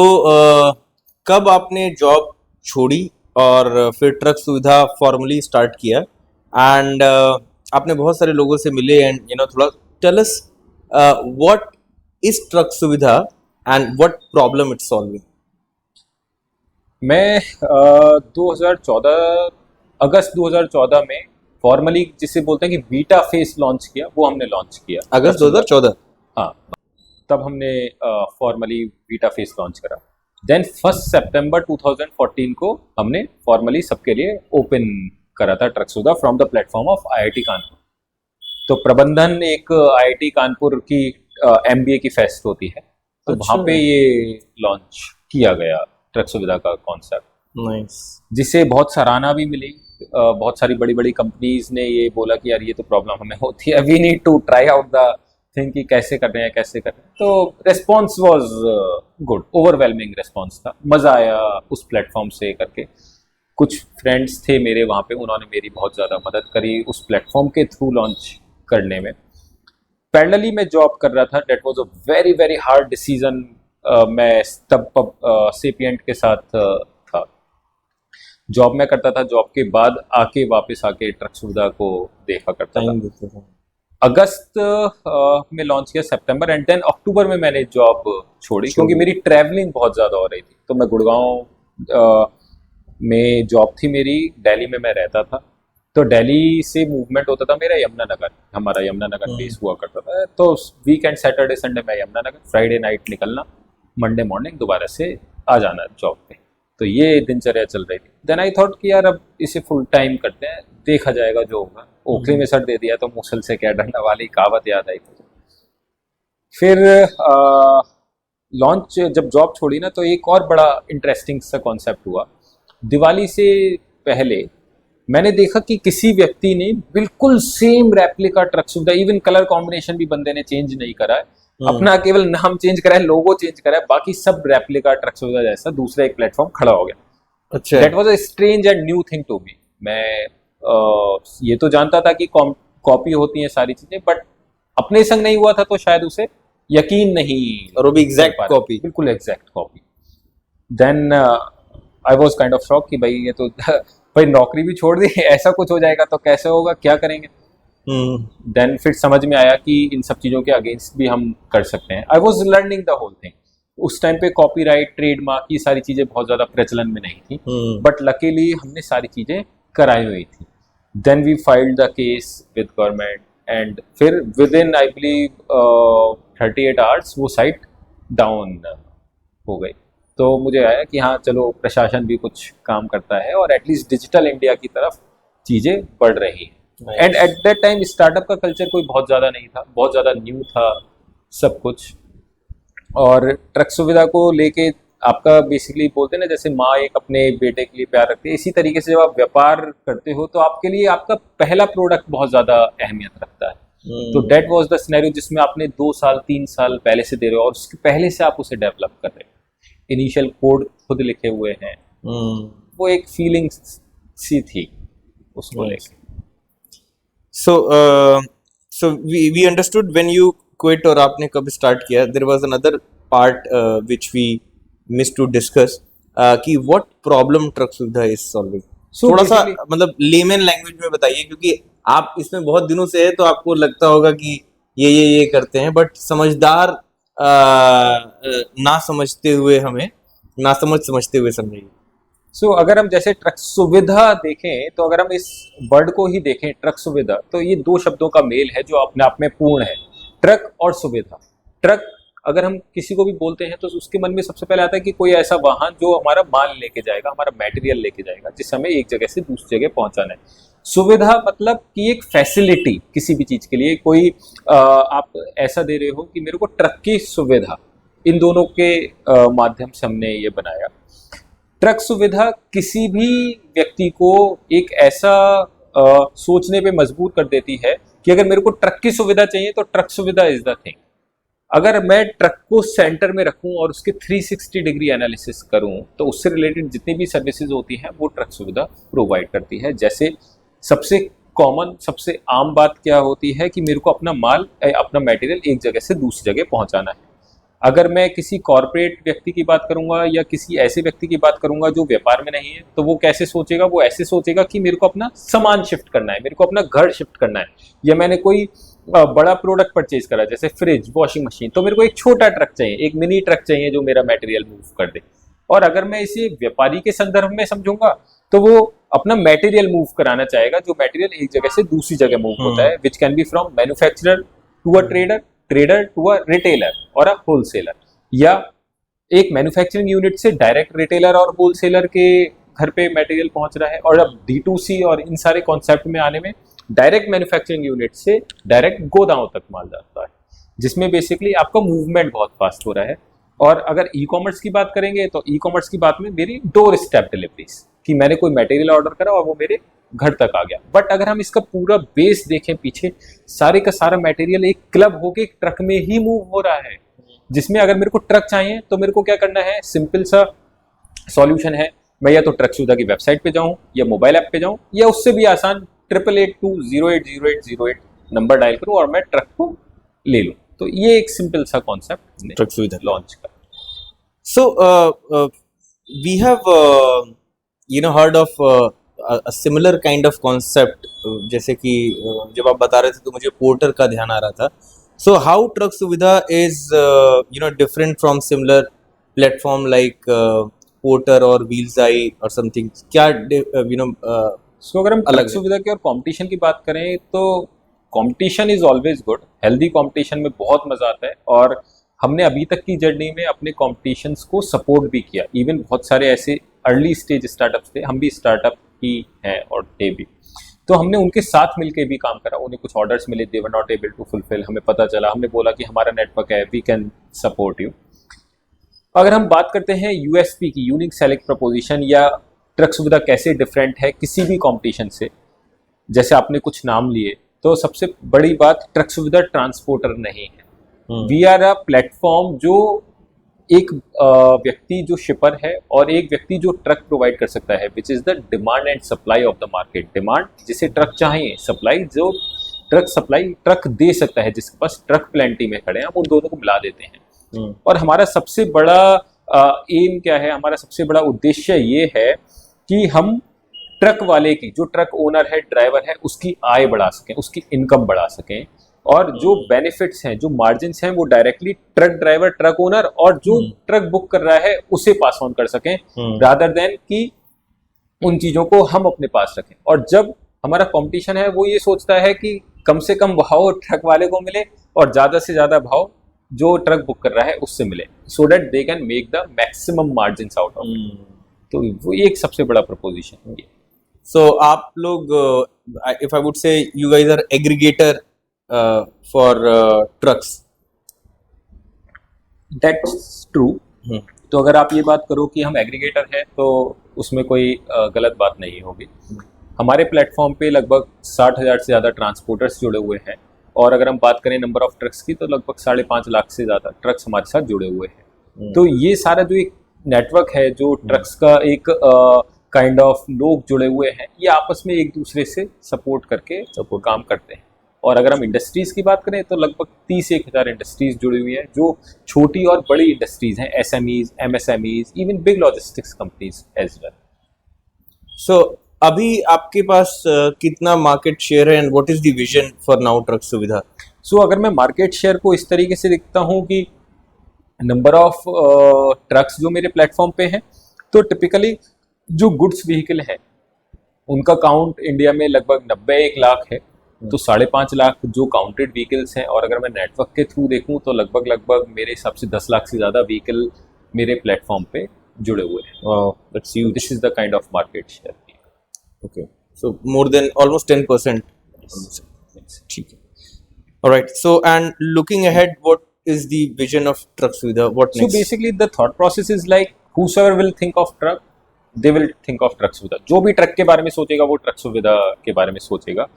कब आपने जॉब छोड़ी और फिर ट्रक सुविधा फॉर्मली स्टार्ट किया, एंड आपने बहुत सारे लोगों से मिले, एंड थोड़ा tell us what is truck Suvidha and what problem it's solving. मैं 2014 अगस्त 2014 में फॉर्मली जिसे बोलते हैं कि बीटा फेस लॉन्च किया, वो हमने लॉन्च किया अगस्त 2014। हाँ, तब हमने फॉर्मली बीटा फेस लॉन्च करा। देन 1 सितंबर 2014 को हमने फॉर्मली सबके लिए ओपन करा था ट्रक सुविधा from the platform of IIT Kanpur. तो प्रबंधन एक आईआईटी कानपुर की एमबीए की फेस्ट होती है, तो वहाँ पे ये लॉन्च किया गया ट्रक सुविधा का कॉन्सेप्ट, नाइस, जिसे बहुत सराहना भी मिली। बहुत सारी बड़ी बड़ी कंपनीज ने ये बोला कि यार ये तो प्रॉब्लम हमें होती है, we need to try out the thing कि कैसे कर रहे हैं कैसे कर रहे हैं। तो response was good, overwhelming response था, मज़ा आया उस प्लेटफॉर्म से करके। कुछ फ्रेंड्स थे मेरे वहाँ पे, उन्होंने मेरी बहुत ज़्यादा मदद करी उस प्लेटफॉर्म के थ्रू लॉन्च करने में। पैरेलली मैं जॉब कर रहा था, that was a very very hard decision. मैं तब सेपिएंट के साथ था, जॉब में करता था, जॉब के बाद वापस आके ट्रक सुविधा को देखा करता था। अगस्त में लॉन्च किया, सितंबर, एंड देन अक्टूबर में मैंने जॉब छोड़ी क्योंकि मेरी ट्रैवलिंग बहुत ज़्यादा हो रही थी। तो मैं गुड़गांव में जॉब थी मेरी, दिल्ली में मैं रहता था, तो दिल्ली से मूवमेंट होता था मेरा यमुनानगर, हमारा यमुनानगर बेस हुआ करता था। तो वीकेंड सैटरडे संडे मैं यमुनानगर, फ्राइडे नाइट निकलना, मंडे मॉर्निंग दोबारा से आ जाना जॉब पे। तो ये दिनचर्या चल रही थी। देन आई थॉट कि यार अब इसे फुल टाइम करते हैं, देखा जाएगा जो होगा। ओखली में सर दे दिया तो मुसल से क्या डंडा वाली कहावत याद आई। फिर लॉन्च जब जॉब छोड़ी ना, तो एक और बड़ा इंटरेस्टिंग सा कॉन्सेप्ट हुआ। दिवाली से पहले मैंने देखा कि किसी व्यक्ति ने बिल्कुल सेम रेप्लिका ट्रक सुविधा, इवन कलर कॉम्बिनेशन भी बंदे ने चेंज नहीं करा है, अपना केवल नाम चेंज करा है, लोगो चेंज करा है, बाकी सब रेप्लिका ट्रक सुविधा जैसा दूसरा एक प्लेटफॉर्म खड़ा हो गया। अच्छा, that was a strange and new thing to me. मैं ये तो जानता था कि कॉपी होती हैं सारी चीजें, बट अपने संग नहीं हुआ था तो शायद उसे यकीन नहीं, और वो भी एग्जैक्ट कॉपी, बिल्कुल exact copy. Then I was kind of shock कि भाई ये तो भाई नौकरी भी छोड़ दी, ऐसा कुछ हो जाएगा तो कैसे होगा, क्या करेंगे। देन फिर समझ में आया कि इन सब चीज़ों के अगेंस्ट भी हम कर सकते हैं। I was learning the whole thing. उस टाइम पे कॉपीराइट, ट्रेडमार्क, ये सारी चीज़ें बहुत ज़्यादा प्रचलन में नहीं थी, बट लकीली हमने सारी चीज़ें कराई हुई थी। Then we filed the case with government, and फिर with in I believe 38 hours वो साइट डाउन हो गई। तो मुझे आया कि हाँ चलो, प्रशासन भी कुछ काम करता है और एटलीस्ट डिजिटल इंडिया की तरफ चीज़ें बढ़ रही हैं। And eight that time startup का कल्चर कोई बहुत ज़्यादा नहीं था, बहुत ज़्यादा न्यू था सब कुछ। और ट्रक सुविधा को लेके आपका बेसिकली बोलते हैं ना, जैसे माँ एक अपने बेटे के लिए प्यार रखती है, इसी तरीके से जब आप व्यापार करते हो तो आपके लिए आपका पहला प्रोडक्ट बहुत ज़्यादा अहमियत रखता है। तो दैट वाज द सिनेरियो जिसमें आपने 2 साल 3 साल पहले से दे रहे हो और उसके पहले से आप उसे डेवलप कर रहे हो, इनिशियल कोड खुद लिखे हुए हैं। वो एक फीलिंग सी थी उसको लेके। So we understood when you quit और आपने कब स्टार्ट किया. There was another part which we missed to discuss कि what problem ट्रक सुविधा is solving. थोड़ा सा मतलब लेमन लैंग्वेज में बताइए, क्योंकि आप इसमें बहुत दिनों से है तो आपको लगता होगा कि ये करते हैं, बट समझदार ना समझते हुए हमें ना समझते हुए समझिए। सो अगर हम जैसे ट्रक सुविधा देखें, तो अगर हम इस वर्ड को ही देखें ट्रक सुविधा, तो ये 2 शब्दों का मेल है जो अपने आप में पूर्ण है, ट्रक और सुविधा। ट्रक अगर हम किसी को भी बोलते हैं तो उसके मन में सबसे पहले आता है कि कोई ऐसा वाहन जो हमारा माल लेके जाएगा, हमारा मटेरियल लेके जाएगा, जिससे हमें एक जगह से दूसरी जगह पहुंचाना है। सुविधा मतलब कि एक फैसिलिटी किसी भी चीज के लिए, कोई आप ऐसा दे रहे हो कि मेरे को ट्रक की सुविधा, इन दोनों के माध्यम से हमने ये बनाया। ट्रक सुविधा किसी भी व्यक्ति को एक ऐसा सोचने पे मजबूर कर देती है कि अगर मेरे को ट्रक की सुविधा चाहिए तो ट्रक सुविधा इज द थिंग। अगर मैं ट्रक को सेंटर में रखूं और उसके 360 डिग्री एनालिसिस करूं तो उससे रिलेटेड जितनी भी सर्विसेज होती हैं वो ट्रक सुविधा प्रोवाइड करती है। जैसे सबसे कॉमन, सबसे आम बात क्या होती है कि मेरे को अपना माल, अपना मटेरियल एक जगह से दूसरी जगह पहुंचाना है। अगर मैं किसी कॉर्पोरेट व्यक्ति की बात करूंगा या किसी ऐसे व्यक्ति की बात करूंगा जो व्यापार में नहीं है, तो वो कैसे सोचेगा? वो ऐसे सोचेगा कि मेरे को अपना सामान शिफ्ट करना है, मेरे को अपना घर शिफ्ट करना है, या मैंने कोई बड़ा प्रोडक्ट परचेज करा जैसे फ्रिज, वॉशिंग मशीन, तो मेरे को एक छोटा ट्रक चाहिए, एक मिनी ट्रक चाहिए जो मेरा मटेरियल मूव कर दे। और अगर मैं इसे व्यापारी के संदर्भ में समझूंगा तो वो अपना मटेरियल मूव कराना चाहेगा, जो मटेरियल एक जगह से दूसरी जगह मूव होता है, which can be from manufacturer to a trader, trader to a retailer और अ होलसेलर, या एक मैन्युफैक्चरिंग यूनिट से डायरेक्ट रिटेलर और होलसेलर के घर पे मटेरियल पहुंच रहा है। और अब D2C और इन सारे कॉन्सेप्ट में आने में डायरेक्ट मैन्युफैक्चरिंग यूनिट से डायरेक्ट गोदामों तक माल जाता है, जिसमें बेसिकली आपका मूवमेंट बहुत फास्ट हो रहा है। और अगर ई कॉमर्स की बात करेंगे तो ई कॉमर्स की बात में मेरी डोर स्टेप डिलीवरीज, कि मैंने कोई मटेरियल ऑर्डर करा और वो मेरे घर तक आ गया। बट अगर हम इसका पूरा बेस देखें पीछे, सारे का सारा मटेरियल एक क्लब होके एक ट्रक में ही मूव हो रहा है, जिसमें अगर मेरे को ट्रक चाहिए तो मेरे को क्या करना है? सिंपल सा सॉल्यूशन है, मैं या तो ट्रक सुविधा की वेबसाइट पे जाऊं या मोबाइल ऐप पे जाऊं, या उससे भी आसान 8882080808 नंबर डायल करूं और मैं ट्रक को ले लूं। तो ये एक सिंपल सा कॉन्सेप्ट ट्रक सुविधा लॉन्च कर। So, we have, heard of a similar kind of concept. जैसे कि जब आप बता रहे थे तो मुझे पोर्टर का ध्यान आ रहा था. So, how Truck Suvidha is, different from similar platform like Porter or Wheelseye or something? क्या, सो अगर हम अलग ट्रक है? सुविधा की और कंपटीशन की बात करें तो competition is always good. Healthy competition में बहुत मजा आता है, और हमने अभी तक की जर्नी में अपने कॉम्पिटिशन्स को सपोर्ट भी किया। इवन बहुत सारे ऐसे अर्ली स्टेज स्टार्टअप्स थे, हम भी स्टार्टअप ही हैं और थे भी, तो हमने उनके साथ मिलकर भी काम करा। उन्हें कुछ ऑर्डर्स मिले, they were not able to fulfil, हमें पता चला, हमने बोला कि हमारा नेटवर्क है, वी कैन सपोर्ट यू। अगर हम बात करते हैं यूएसपी की, यूनिक सेलेक्ट प्रपोजिशन, या ट्रक सुविधा कैसे डिफरेंट है किसी भी कंपटीशन से, जैसे आपने कुछ नाम लिए, तो सबसे बड़ी बात, ट्रक सुविधा ट्रांसपोर्टर नहीं है। वी आर अ प्लेटफॉर्म जो एक व्यक्ति जो शिपर है और एक व्यक्ति जो ट्रक प्रोवाइड कर सकता है, which is the demand and supply of the market. Demand जिसे ट्रक चाहिए, सप्लाई जो ट्रक दे सकता है, जिसके पास ट्रक प्लेंटी में खड़े हैं, हम उन दोनों को मिला देते हैं। और हमारा सबसे बड़ा एम क्या है, हमारा सबसे बड़ा उद्देश्य ये है कि हम ट्रक वाले की, जो ट्रक ओनर है, ड्राइवर है, उसकी आय बढ़ा सकें, उसकी इनकम बढ़ा सकें, और जो बेनिफिट्स हैं, जो मार्जिन्स हैं, वो directly truck driver, truck owner और जो ट्रक बुक कर रहा है उसे पास ऑन कर सकें, रादर देन कि उन चीजों को हम अपने पास रखें। और जब हमारा कंपटीशन है वो ये सोचता है कि कम से कम भाव ट्रक वाले को मिले और ज्यादा से ज्यादा भाव जो ट्रक बुक कर रहा है उससे मिले, so that they can make the maximum margins out of it. तो वो एक सबसे बड़ा प्रपोजिशन है। So, आप लोग, if I would say, you guys are aggregator for trucks. That's true. तो अगर आप ये बात करो कि हम एग्रीगेटर हैं तो उसमें कोई गलत बात नहीं होगी। हमारे प्लेटफॉर्म पे लगभग 60,000 से ज़्यादा ट्रांसपोर्टर्स जुड़े हुए हैं, और अगर हम बात करें नंबर ऑफ ट्रक्स की तो लगभग 5.5 लाख से ज़्यादा ट्रक्स हमारे साथ जुड़े हुए हैं। तो ये सारा जो एक नेटवर्क है, जो ट्रक्स का एक काइंड ऑफ लोग जुड़े हुए हैं, ये आपस में एक दूसरे से सपोर्ट करके काम करते हैं। और अगर हम इंडस्ट्रीज की बात करें तो लगभग 31,000 इंडस्ट्रीज जुड़ी हुई हैं, जो छोटी और बड़ी इंडस्ट्रीज हैं, SMEs, MSMEs, even big logistics companies as well. So अभी आपके पास कितना मार्केट शेयर है, and what is the vision for now truck Suvidha? So अगर मैं मार्केट शेयर को इस तरीके से देखता हूँ कि नंबर ऑफ ट्रक्स जो मेरे प्लेटफॉर्म पे हैं, तो टिपिकली जो गुड्स व्हीकल है उनका काउंट इंडिया में लगभग 91 लाख है, तो 5.5 लाख जो काउंटेड व्हीकल्स हैं। और अगर मैं नेटवर्क के थ्रू देखूं तो लगभग मेरे हिसाब से 10 लाख से ज़्यादा व्हीकल मेरे प्लेटफॉर्म पे जुड़े हुए हैं। This is the kind of market share. Okay, so more than almost 10%। ठीक है, alright. So and looking ahead, what is the vision of Truck Suvidha? What next? So basically the thought process is like, whosoever will think of truck, they will think of truck सुविधा। जो भी truck के बारे में सोचेगा वो truck सुविधा के बारे में सोचेगा।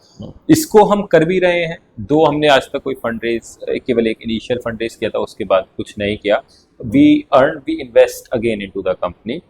इसको हम कर भी रहे हैं। दो हमने आज तक कोई फंड रेज, केवल एक इनिशियल फंड रेज किया था, उसके बाद कुछ नहीं किया। We invest again into the company.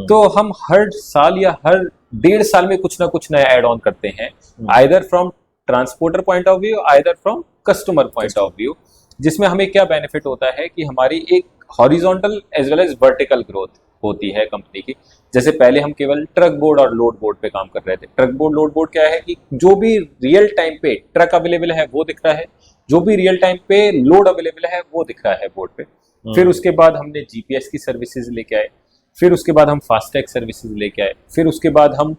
तो हम हर साल या हर 1.5 साल में कुछ ना कुछ नया एड ऑन करते हैं, either from transporter point of view, either from customer point of view, जिसमें हमें क्या बेनिफिट होता है कि हमारी एक horizontal as well as vertical growth होती है कंपनी की। जैसे पहले हम केवल ट्रक बोर्ड और लोड बोर्ड पे काम कर रहे थे। ट्रक बोर्ड लोड बोर्ड क्या है कि जो भी रियल टाइम पे ट्रक अवेलेबल है वो दिख रहा है, जो भी रियल टाइम पे लोड अवेलेबल है वो दिख रहा है बोर्ड पे। फिर उसके बाद हमने जीपीएस की सर्विसेज लेके आए, फिर उसके बाद हम फास्टैग सर्विसेज लेके आए, फिर उसके बाद हम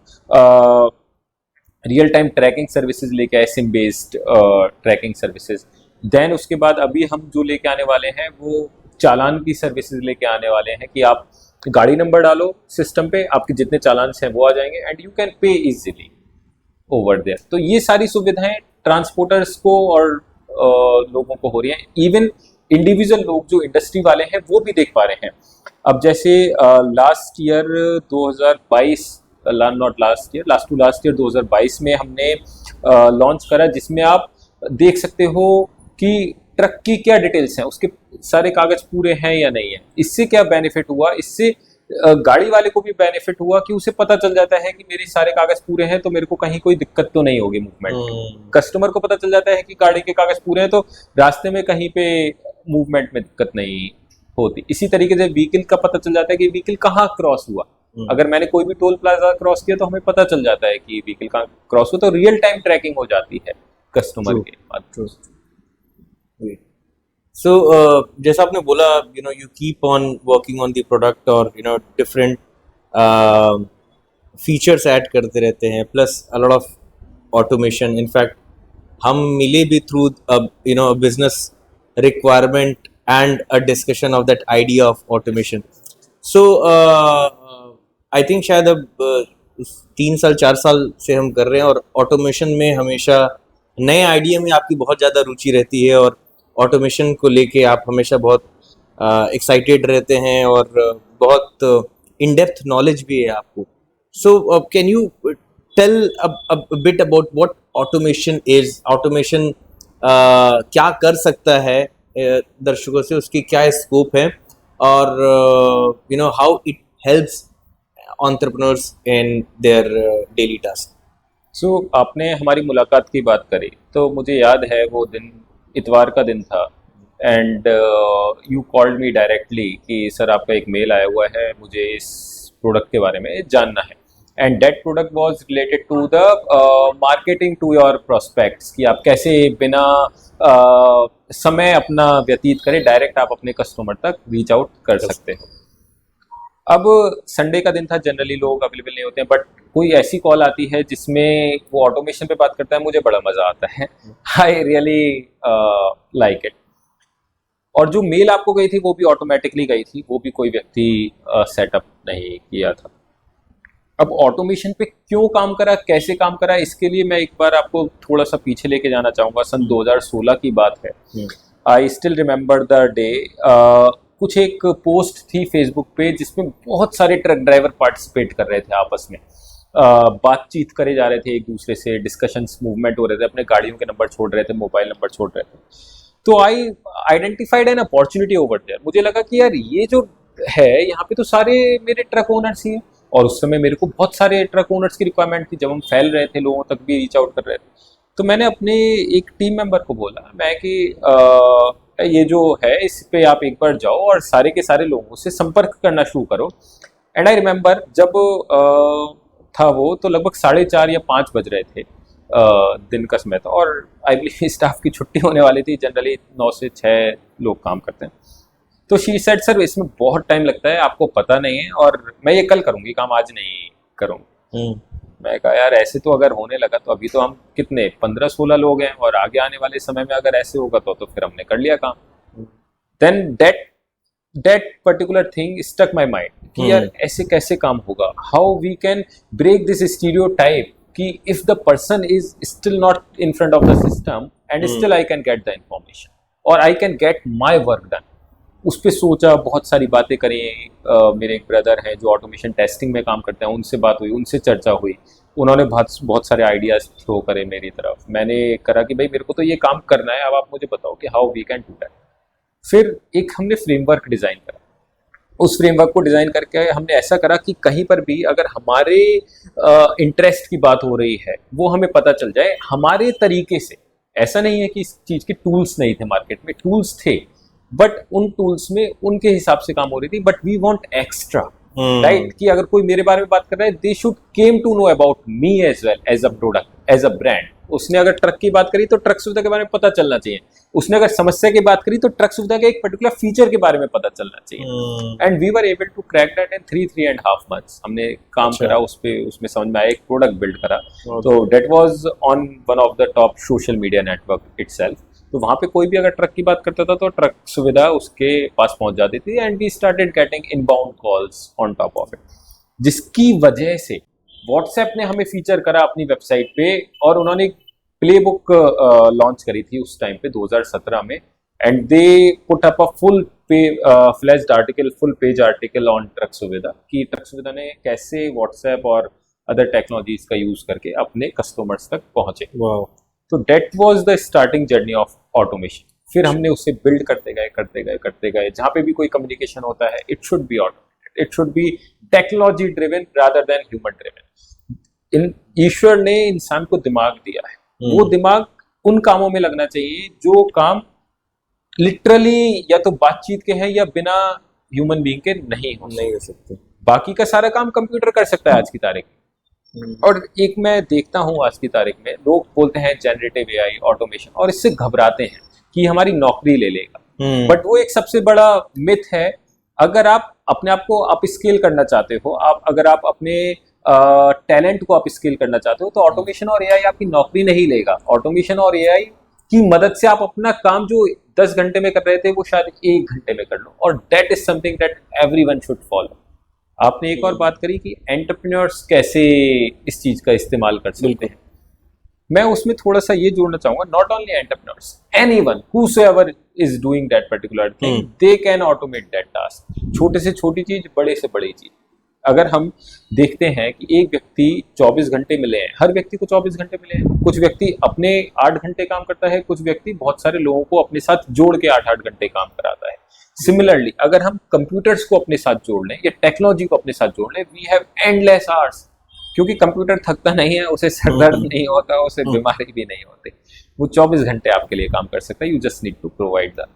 रियल टाइम ट्रैकिंग सर्विसेज लेके आए, SIM based tracking services. Then उसके बाद अभी हम जो लेके आने वाले हैं वो चालान की सर्विसेज लेके आने वाले हैं कि आप गाड़ी नंबर डालो सिस्टम पे, आपके जितने चालान हैं वो आ जाएंगे and you can pay easily over there. तो ये सारी सुविधाएं ट्रांसपोर्टर्स को और लोगों को हो रही हैं। इवन इंडिविजुअल लोग जो इंडस्ट्री वाले हैं वो भी देख पा रहे हैं। अब जैसे last year 2022, last to last year 2022 में हमने लॉन्च करा, जिसमें आप देख सकते हो कि ट्रक की क्या डिटेल्स हैं, उसके सारे कागज पूरे हैं या नहीं है। इससे क्या बेनिफिट हुआ, इससे गाड़ी वाले को भी बेनिफिट हुआ कि उसे पता चल जाता है कि मेरे सारे कागज पूरे हैं तो मेरे को कहीं कोई दिक्कत तो नहीं होगी मूवमेंट। कस्टमर को पता चल जाता है कि गाड़ी के कागज पूरे हैं तो रास्ते में कहीं पे मूवमेंट में दिक्कत नहीं होती। इसी तरीके से व्हीकल का पता चल जाता है कि व्हीकल कहाँ क्रॉस हुआ। अगर मैंने कोई भी टोल प्लाजा क्रॉस किया तो हमें पता चल जाता है कि व्हीकल कहाँ क्रॉस हुआ, तो रियल टाइम ट्रैकिंग हो जाती है कस्टमर के बाद। So जैसा आपने बोला, you keep on working on the product और different features add करते रहते हैं, plus a lot of automation. In fact, हम मिले भी through a business requirement and a discussion of that idea of automation. So I think शायद अब 3 साल 4 साल से हम कर रहे हैं और automation में हमेशा नए आइडिया में आपकी बहुत ज़्यादा रुचि रहती है और ऑटोमेशन को लेके आप हमेशा बहुत एक्साइटेड रहते हैं और बहुत इन डेप्थ नॉलेज भी है आपको। So can you tell a bit about what automation is, automation क्या कर सकता है दर्शकों से, उसकी क्या स्कोप है और how it helps entrepreneurs in their daily task. So आपने हमारी मुलाकात की बात करी तो मुझे याद है वो दिन इतवार का दिन था and you called me directly कि सर आपका एक मेल आया हुआ है, मुझे इस प्रोडक्ट के बारे में जानना है। And that product was related to the marketing to your prospects, कि आप कैसे बिना समय अपना व्यतीत करें डायरेक्ट आप अपने कस्टमर तक रीच आउट कर सकते हो। अब संडे का दिन था, जनरली लोग अवेलेबल नहीं होते हैं, बट कोई ऐसी कॉल आती है जिसमें वो ऑटोमेशन पे बात करता है, मुझे बड़ा मजा आता है। I really like it. और जो मेल आपको गई थी वो भी ऑटोमेटिकली गई थी, वो भी कोई व्यक्ति सेटअप नहीं किया था। अब ऑटोमेशन पे क्यों काम करा, कैसे काम करा, इसके लिए मैं एक बार आपको थोड़ा सा पीछे लेके जाना चाहूँगा। सन 2016 की बात है। I still remember the day. कुछ एक पोस्ट थी फेसबुक पे जिसमें बहुत सारे ट्रक ड्राइवर पार्टिसिपेट कर रहे थे, आपस में बातचीत करे जा रहे थे एक दूसरे से, डिस्कशंस मूवमेंट हो रहे थे, अपने गाड़ियों के नंबर छोड़ रहे थे, मोबाइल नंबर छोड़ रहे थे। तो I identified an opportunity over there. मुझे लगा कि यार ये जो है यहाँ पे तो सारे मेरे ट्रक ओनर्स ही हैं, और उस समय मेरे को बहुत सारे ट्रक ओनर्स की रिक्वायरमेंट थी जब हम फैल रहे थे, लोगों तक भी रीच आउट कर रहे थे। तो मैंने अपने एक टीम मेंबर को बोला मैं कि ये जो है इस पे आप एक बार जाओ और सारे के सारे लोगों से संपर्क करना शुरू करो। एंड आई रिमेंबर जब था वो तो लगभग 4:30 या 5 बज रहे थे, दिन का समय था, और आई बिलीव स्टाफ की छुट्टी होने वाली थी। जनरली 9 से 6 लोग काम करते हैं। तो शी सेड सर इसमें बहुत टाइम लगता है, आपको पता नहीं है, और मैं ये कल करूँगी काम, आज नहीं करूँगी। मैं कहा यार ऐसे तो अगर होने लगा तो अभी तो हम कितने 15-16 लोग हैं, और आगे आने वाले समय में अगर ऐसे होगा तो फिर हमने कर लिया काम। Then that particular thing stuck my mind कि यार ऐसे कैसे काम होगा, how we can break this stereotype कि if the person is still not in front of the system and still I can get the information और I can get my work done. उस पर सोचा, बहुत सारी बातें करी। मेरे एक ब्रदर हैं जो ऑटोमेशन टेस्टिंग में काम करते हैं, उनसे बात हुई, उनसे चर्चा हुई। उन्होंने बहुत बहुत सारे आइडियाज़ थ्रो करे मेरी तरफ। मैंने करा कि भाई मेरे को तो ये काम करना है, अब आप मुझे बताओ कि how we can do that. फिर एक हमने फ्रेमवर्क डिज़ाइन करा। उस फ्रेमवर्क को डिज़ाइन करके हमने ऐसा करा कि कहीं पर भी अगर हमारे इंटरेस्ट की बात हो रही है, वो हमें पता चल जाए हमारे तरीके से। ऐसा नहीं है कि इस चीज़ के टूल्स नहीं थे, मार्केट में टूल्स थे, बट उन टूल्स में उनके हिसाब से काम हो रही थी। But we want extra, right, कि अगर कोई मेरे बारे में बात कर रहा है, they should came to know about me as well, as a product, as a brand. उसने अगर ट्रक की बात करी तो ट्रक सुविधा के बारे में पता चलना चाहिए। उसने अगर समस्या की बात करी तो ट्रक सुविधा के एक पर्टिकुलर फीचर के बारे में पता चलना चाहिए। And we were able to crack that in 3.5 months. हमने काम करा उस पे, उसमें समझ में आया, एक प्रोडक्ट बिल्ड करा। तो that was on one of the top social media network itself. तो वहाँ पे कोई भी अगर ट्रक की बात करता था तो ट्रक सुविधा उसके पास पहुंच जाती थी। And we started getting inbound calls on top of it, जिसकी वजह से व्हाट्सएप ने हमें फीचर करा अपनी वेबसाइट पे। और उन्होंने एक प्ले बुक लॉन्च करी थी उस टाइम पे 2017 में। And they put up a full flashed article, full page article on truck सुविधा, कि ट्रक सुविधा ने कैसे व्हाट्सएप और अदर टेक्नोलॉजीज का यूज करके अपने कस्टमर्स तक पहुंचे। तो that was the starting journey of automation. फिर हमने उसे बिल्ड करते गए। जहाँ पे भी कोई कम्युनिकेशन होता है, it should be automated, it should be technology driven rather than human driven. ईश्वर ने इंसान को दिमाग दिया है, वो दिमाग उन कामों में लगना चाहिए जो काम लिटरली या तो बातचीत के हैं या बिना ह्यूमन बीइंग के नहीं हो सकते। बाकी का सारा काम कंप्यूटर कर सकता है आज की तारीख में। और एक मैं देखता हूँ आज की तारीख में लोग बोलते हैं जनरेटिव एआई, ऑटोमेशन, और इससे घबराते हैं कि हमारी नौकरी ले लेगा। बट वो एक सबसे बड़ा मिथ है। अगर आप अपने आप को अप स्केल करना चाहते हो, अगर आप अपने टैलेंट को अप स्केल करना चाहते हो, तो ऑटोमेशन और एआई आपकी नौकरी नहीं लेगा। ऑटोमेशन और एआई की मदद से आप अपना काम जो 10 घंटे में कर रहे थे वो शायद 1 घंटे में कर लो। और that is something that everyone should follow. आपने एक और बात करी कि एंटरप्रेन्योर्स कैसे इस चीज का इस्तेमाल कर सकते हैं। मैं उसमें थोड़ा सा ये जोड़ना चाहूंगा, not only entrepreneurs, anyone whosoever is doing that particular thing, they can automate that task. छोटे से छोटी चीज, बड़े से बड़ी चीज। अगर हम देखते हैं कि एक व्यक्ति 24 घंटे मिले हैं, हर व्यक्ति को 24 घंटे मिले हैं। कुछ व्यक्ति अपने 8 घंटे काम करता है, कुछ व्यक्ति बहुत सारे लोगों को अपने साथ जोड़ के 8-8 घंटे काम कराता है। सिमिलरली अगर हम कंप्यूटर्स को अपने साथ जोड़ लें या टेक्नोलॉजी को अपने साथ जोड़ लें, वी हैव एंडलेस आवर्स। क्योंकि कंप्यूटर थकता नहीं है, उसे सर दर्द नहीं होता, उसे बीमारी भी नहीं होती। वो 24 घंटे आपके लिए काम कर सकता है। You just need to provide the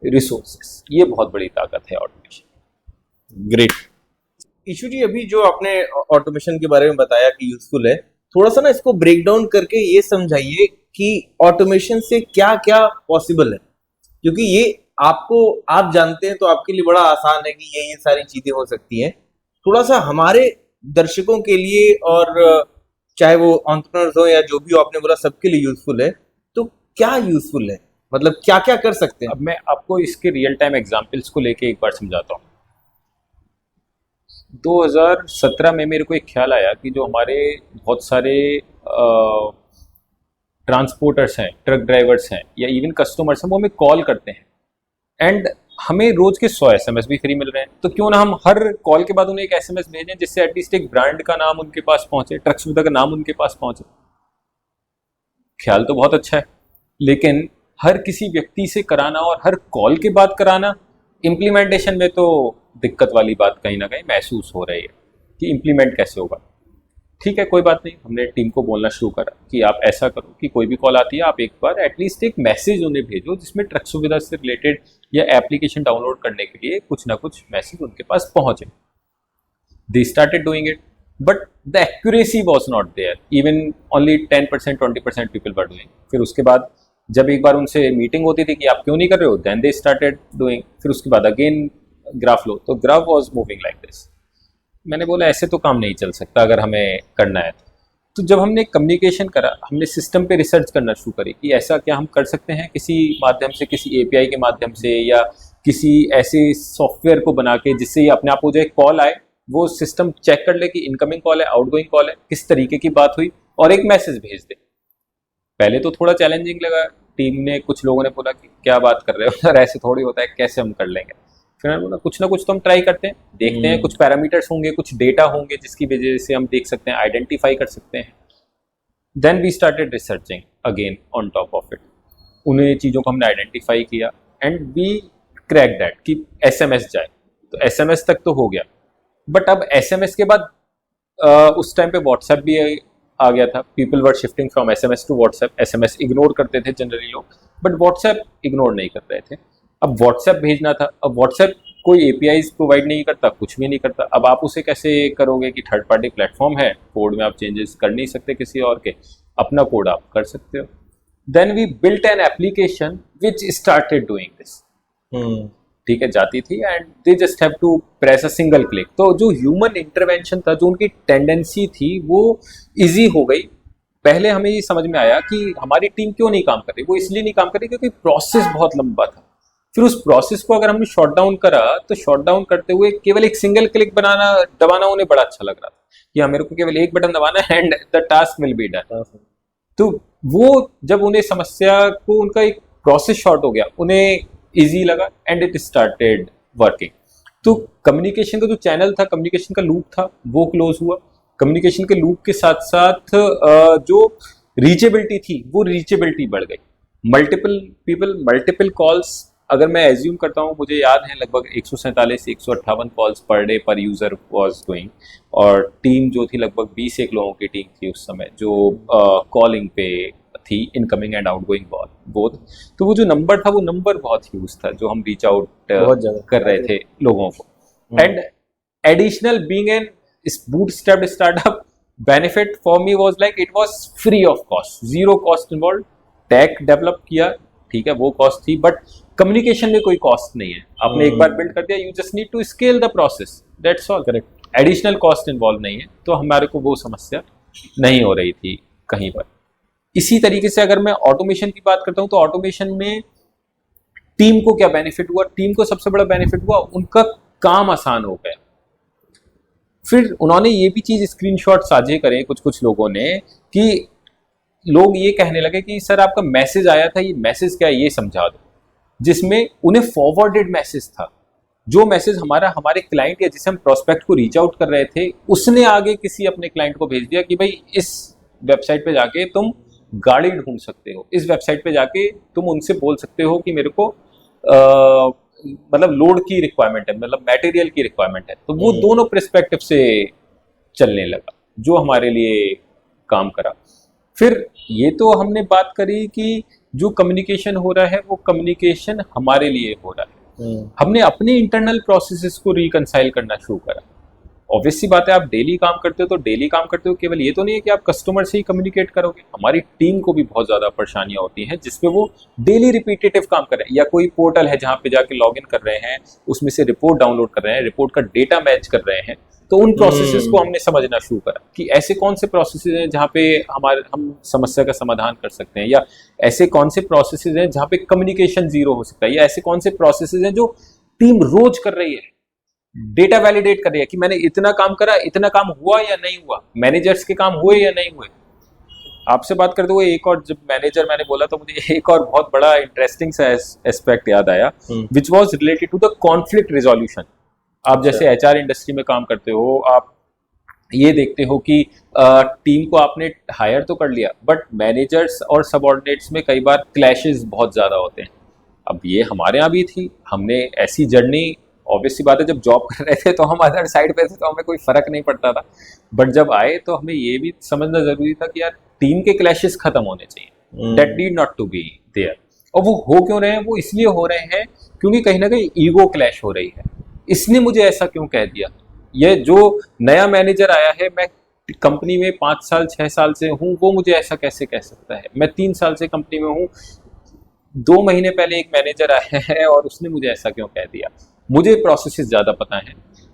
resources. ये बहुत बड़ी ताकत है ऑटोमेशन। ग्रेट। ईशू जी, अभी जो आपने ऑटोमेशन के बारे में बताया कि यूजफुल है, थोड़ा सा ना इसको ब्रेक डाउन करके ये समझाइए कि ऑटोमेशन से क्या क्या पॉसिबल है। क्योंकि ये आप जानते हैं तो आपके लिए बड़ा आसान है कि ये सारी चीजें हो सकती हैं। थोड़ा सा हमारे दर्शकों के लिए, और चाहे वो एंटरप्रेन्योर्स हो या जो भी आपने बोला, सबके लिए यूजफुल है। तो क्या यूजफुल है, मतलब क्या क्या कर सकते हैं? अब मैं आपको इसके रियल टाइम एग्जांपल्स को लेके एक बार समझाता हूँ। 2017 में मेरे को एक ख्याल आया कि जो हमारे बहुत सारे ट्रांसपोर्टर्स हैं, ट्रक ड्राइवर्स हैं या इवन कस्टमर्स हैं, वो हमें कॉल करते हैं एंड हमें रोज के 100 SMS भी फ्री मिल रहे हैं। तो क्यों ना हम हर कॉल के बाद उन्हें एक SMS भेजें जिससे एटलीस्ट एक ब्रांड का नाम उनके पास पहुंचे, ट्रक सुविधा का नाम उनके पास पहुंचे। ख्याल तो बहुत अच्छा है, लेकिन हर किसी व्यक्ति से कराना और हर कॉल के बाद कराना, इम्प्लीमेंटेशन में तो दिक्कत वाली बात कहीं ना कहीं महसूस हो रही है कि इम्प्लीमेंट कैसे होगा। ठीक है, कोई बात नहीं, हमने टीम को बोलना शुरू करा कि आप ऐसा करो कि कोई भी कॉल आती है आप एक बार एटलीस्ट एक मैसेज उन्हें भेजो जिसमें ट्रक सुविधा से रिलेटेड या एप्लीकेशन डाउनलोड करने के लिए कुछ ना कुछ मैसेज उनके पास पहुंचे। They started doing it, but the accuracy was not there, even only 10% 20% people were doing. फिर उसके बाद जब एक बार उनसे मीटिंग होती थी कि आप क्यों नहीं कर रहे हो, देन दे स्टार्टेड डूइंग। फिर उसके बाद अगेन ग्राफ लो, तो graph was moving like this. मैंने बोला ऐसे तो काम नहीं चल सकता अगर हमें करना है तो जब हमने कम्युनिकेशन करा, हमने सिस्टम पे रिसर्च करना शुरू करी कि ऐसा क्या हम कर सकते हैं किसी माध्यम से, किसी API के माध्यम से या किसी ऐसे सॉफ्टवेयर को बना के जिससे ये अपने आप हो जाए, कॉल आए वो सिस्टम चेक कर ले कि इनकमिंग कॉल है, आउटगोइंग कॉल है, किस तरीके की बात हुई और एक मैसेज भेज दे। पहले तो थोड़ा चैलेंजिंग लगा टीम ने, कुछ लोगों ने बोला कि क्या बात कर रहे हो सर, ऐसे थोड़ी होता है, कैसे हम कर लेंगे। फिर मैंने बोला कुछ ना कुछ तो हम ट्राई करते हैं, देखते हैं, कुछ पैरामीटर्स होंगे, कुछ डेटा होंगे जिसकी वजह से हम देख सकते हैं, आइडेंटिफाई कर सकते हैं। Then we started researching again on top of it. उन्हें चीज़ों को हमने आइडेंटिफाई किया एंड वी क्रैक दैट कि एसएमएस जाए। तो एसएमएस तक तो हो गया, बट अब एसएमएस के बाद उस टाइम पे व्हाट्सएप भी आ गया था। People were shifting from SMS to WhatsApp. SMS ignore करते थे जनरली लोग, बट व्हाट्सएप इग्नोर नहीं कर रहे थे। अब व्हाट्सएप भेजना था। अब व्हाट्सएप कोई एपीआईज प्रोवाइड नहीं करता, कुछ भी नहीं करता। अब आप उसे कैसे करोगे कि थर्ड पार्टी प्लेटफॉर्म है, कोड में आप चेंजेस कर नहीं सकते किसी और के, अपना कोड आप कर सकते हो। Then we built an application which started doing this. ठीक है, जाती थी and they just have to press a single click. तो जो ह्यूमन इंटरवेंशन था, जो उनकी टेंडेंसी थी, वो इजी हो गई। पहले हमें ये समझ में आया कि हमारी टीम क्यों नहीं काम कर रही। वो इसलिए नहीं काम कर रही क्योंकि प्रोसेस बहुत लंबा था। फिर उस प्रोसेस को अगर हमने शॉट डाउन करा, तो शॉट डाउन करते हुए केवल एक सिंगल क्लिक दबाना उन्हें बड़ा अच्छा लग रहा था कि हाँ, मेरे को केवल एक बटन दबाना है and the task will be done. तो वो जब उन्हें समस्या को, उनका एक प्रोसेस शॉर्ट हो गया, उन्हें इजी लगा एंड इट स्टार्टेड वर्किंग। तो कम्युनिकेशन का जो चैनल था, कम्युनिकेशन का लूप था, वो क्लोज हुआ। कम्युनिकेशन के लूप के साथ साथ जो रीचेबिलिटी थी, वो रीचेबिलिटी बढ़ गई। Multiple people, multiple calls. अगर मैं एज्यूम करता हूँ, मुझे याद है लगभग 147 158 कॉल्स पर डे पर यूजर वाज डूइंग, और टीम जो थी लगभग 20 लोगों की टीम थी उस समय, जो कॉलिंग पे थी, इनकमिंग एंड आउटगोइंग बोथ। तो वो जो नंबर था, वो नंबर बहुत ह्यूज था जो हम रीच आउट कर रहे थे लोगों को। And additional being an bootstrapped startup, benefit for me was like it was free of cost, zero cost involve. Tech develop किया, ठीक है, वो कॉस्ट थी, बट कम्युनिकेशन में कोई कॉस्ट नहीं है। आपने एक बार बिल्ड कर दिया, you just need to scale the process, that's all. Correct. Additional cost involve नहीं है, तो हमारे को वो समस्या नहीं हो रही थी कहीं पर। इसी तरीके से अगर मैं ऑटोमेशन की बात करता हूं, तो ऑटोमेशन में टीम को क्या बेनिफिट हुआ? टीम को सबसे बड़ा बेनिफिट हुआ, उनका काम आसान हो गया। फिर उन्होंने ये भी चीज स्क्रीनशॉट साझे करे कुछ कुछ लोगों ने, कि लोग ये कहने लगे कि सर आपका मैसेज आया था, ये मैसेज क्या है ये समझा दो। जिसमें उन्हें फॉरवर्डेड मैसेज था, जो मैसेज हमारे क्लाइंट या जिसे हम प्रोस्पेक्ट को रीच आउट कर रहे थे, उसने आगे किसी अपने क्लाइंट को भेज दिया कि भाई इस वेबसाइट पे जाके तुम गाड़ी ढूंढ सकते हो, इस वेबसाइट पे जाके तुम उनसे बोल सकते हो कि मेरे को मतलब लोड की रिक्वायरमेंट है, मतलब मटेरियल की रिक्वायरमेंट है। तो वो दोनों पर्सपेक्टिव से चलने लगा, जो हमारे लिए काम करा। फिर ये तो हमने बात करी कि जो कम्युनिकेशन हो रहा है, वो कम्युनिकेशन हमारे लिए हो रहा है। हमने अपने इंटरनल प्रोसेसेस को रिकंसाइल करना शुरू करा। ऑब्वियस सी बात है, आप डेली काम करते हो तो डेली काम करते हो, केवल ये तो नहीं है कि आप कस्टमर से ही कम्युनिकेट करोगे। हमारी टीम को भी बहुत ज़्यादा परेशानियां होती हैं जिसपे वो डेली रिपीटेटिव काम कर रहे हैं, या कोई पोर्टल है जहाँ पे जाके लॉग इन कर रहे हैं, उसमें से रिपोर्ट डाउनलोड कर रहे हैं, रिपोर्ट का डेटा मैच कर रहे हैं। तो उन प्रोसेसेस को हमने समझना शुरू करा कि ऐसे कौन से प्रोसेसेस हैं जहाँ पे हम समस्या का समाधान कर सकते हैं, या ऐसे कौन से प्रोसेसेस हैं जहाँ पे कम्युनिकेशन जीरो हो सकता है, या ऐसे कौन से प्रोसेसेस हैं जो टीम रोज कर रही है, डेटा वैलिडेट कर रही है कि मैंने इतना काम करा, इतना काम हुआ या नहीं हुआ, मैनेजर्स के काम हुए या नहीं हुए। आपसे बात करते हुए एक और, जब मैनेजर मैंने बोला तो मुझे एक और बहुत बड़ा इंटरेस्टिंग सा एस्पेक्ट याद आया, which was related to the conflict resolution. आप जैसे एचआर इंडस्ट्री में काम करते हो, आप ये देखते हो कि टीम को आपने हायर तो कर लिया, बट मैनेजर्स और सबऑर्डिनेट्स में कई बार क्लैशेस बहुत ज़्यादा होते हैं। अब ये हमारे यहाँ भी थी, हमने ऐसी जर्नी, ऑब्वियस सी बात है, जब जॉब कर रहे थे तो हम अदर साइड पे थे तो हमें कोई फर्क नहीं पड़ता था, बट जब आए तो हमें ये भी समझना जरूरी था कि यार टीम के क्लैशेस खत्म होने चाहिए, that need not to be there. और वो हो क्यों रहे हैं? वो इसलिए हो रहे हैं क्योंकि कहीं ना कहीं ईगो क्लैश हो रही है। इसने मुझे ऐसा क्यों कह दिया, ये जो नया मैनेजर आया है, मैं कंपनी में 5 साल 6 साल से हूँ, वो मुझे ऐसा कैसे कह सकता है? मैं 3 साल से कंपनी में हूँ, 2 महीने पहले एक मैनेजर आया है और उसने मुझे ऐसा क्यों कह दिया? मुझे प्रोसेसेस ज़्यादा पता है,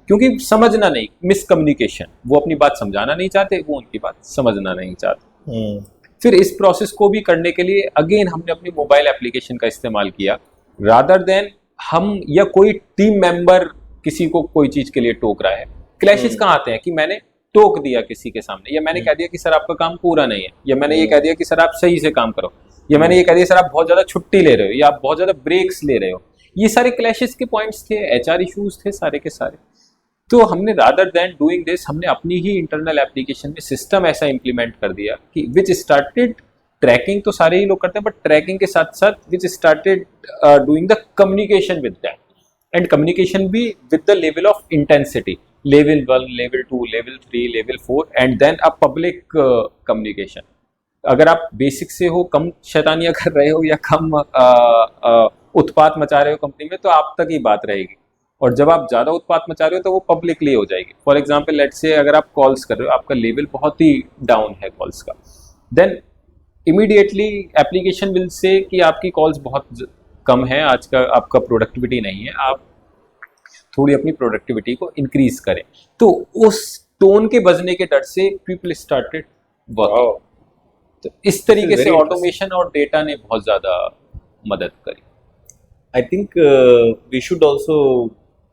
क्योंकि समझना नहीं, मिसकम्युनिकेशन, वो अपनी बात समझाना नहीं चाहते, वो उनकी बात समझना नहीं चाहते। फिर इस प्रोसेस को भी करने के लिए अगेन हमने अपनी मोबाइल एप्लीकेशन का इस्तेमाल किया, रादर देन हम या कोई टीम मेंबर किसी को कोई चीज के लिए टोक रहा है। क्लैशेस कहाँ आते हैं कि मैंने टोक दिया किसी के सामने, या मैंने कह दिया कि सर आपका काम पूरा नहीं है, या मैंने ये कह दिया कि सर आप सही से काम करो, या मैंने ये कह दिया सर आप बहुत ज्यादा छुट्टी ले रहे हो या आप बहुत ज्यादा ब्रेक्स ले रहे हो। ये सारे क्लैशेस के पॉइंट्स थे, एचआर इश्यूज थे सारे के सारे। तो हमने रादर देन डूइंग दिस, हमने अपनी ही इंटरनल एप्लीकेशन में सिस्टम ऐसा इंप्लीमेंट कर दिया कि विच स्टार्टेड ट्रैकिंग, तो सारे ही लोग करते हैं, बट ट्रैकिंग के साथ साथ which started doing the communication with that, and communication भी with the level of intensity, level 1, level 2, level 3, level 4, and then a public communication. अगर आप बेसिक से हो, कम शैतानियां कर रहे हो या कम उत्पात मचा रहे हो कंपनी में, तो आप तक ही बात रहेगी, और जब आप ज़्यादा उत्पात मचा रहे हो तो वो पब्लिकली हो जाएगी। फॉर एग्जाम्पल लेट से अगर आप कॉल्स कर रहे हो, आपका लेवल बहुत ही डाउन है कॉल्स का, then immediately application will say कि आपकी कॉल्स बहुत कम है, आज का आपका प्रोडक्टिविटी नहीं है, आप थोड़ी अपनी प्रोडक्टिविटी को इंक्रीज करें। तो उस टोन के बजने के डर से पीपल स्टार्टेड वर्किंग। तो इस तरीके से ऑटोमेशन और डेटा ने बहुत ज़्यादा मदद करी। I think we should also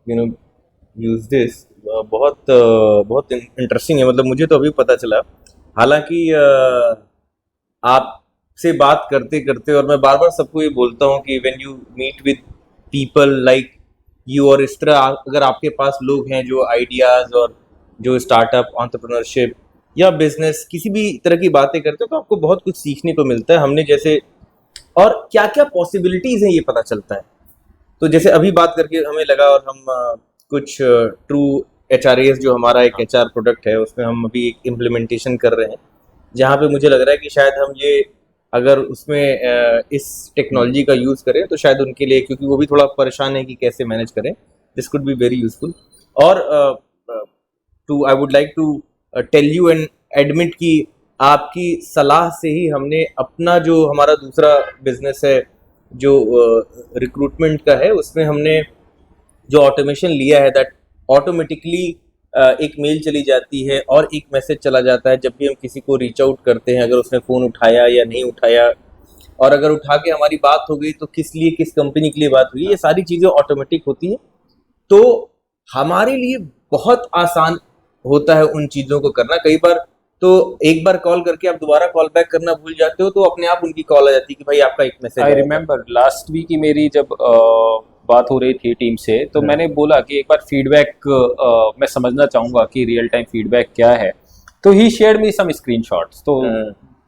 use this. बहुत इंटरेस्टिंग है, मतलब मुझे तो अभी पता चला। हालांकि आपसे बात करते करते, और मैं बार बार सबको ये बोलता हूँ कि when you meet with people like you, और इस तरह अगर आपके पास लोग हैं जो आइडियाज और जो स्टार्टअप, एंटरप्रेन्योरशिप या बिजनेस, किसी भी तरह की बातें करते हो, तो आपको बहुत कुछ सीखने को मिलता है। हमने जैसे, और क्या क्या पॉसिबिलिटीज हैं ये पता चलता है। तो जैसे अभी बात करके हमें लगा, और हम कुछ ट्रू HRAS जो हमारा एक HR प्रोडक्ट है, उसमें हम अभी एक इम्प्लीमेंटेशन कर रहे हैं, जहाँ पे मुझे लग रहा है कि शायद हम ये अगर उसमें इस टेक्नोलॉजी का यूज़ करें तो शायद उनके लिए, क्योंकि वो भी थोड़ा परेशान है कि कैसे मैनेज करें, this could be very useful. और I would like to tell you and admit कि आपकी सलाह से ही हमने अपना जो हमारा दूसरा बिजनेस है जो रिक्रूटमेंट का है, उसमें हमने जो ऑटोमेशन लिया है, दैट ऑटोमेटिकली एक मेल चली जाती है और एक मैसेज चला जाता है जब भी हम किसी को रीच आउट करते हैं, अगर उसने फ़ोन उठाया या नहीं उठाया, और अगर उठा के हमारी बात हो गई तो किस लिए, किस कंपनी के लिए बात हुई, ये सारी चीज़ें ऑटोमेटिक होती हैं। तो हमारे लिए बहुत आसान होता है उन चीज़ों को करना। कई बार तो एक बार कॉल करके आप दोबारा कॉल बैक करना भूल जाते हो, तो अपने आप उनकी कॉल आ जाती है कि भाई आपका एक message. I remember last week ही मेरी जब बात हो रही थी टीम से, तो मैंने बोला कि एक बार फीडबैक मैं समझना चाहूंगा कि रियल टाइम फीडबैक क्या है। तो ही शेयर्ड मी सम स्क्रीनशॉट्स। तो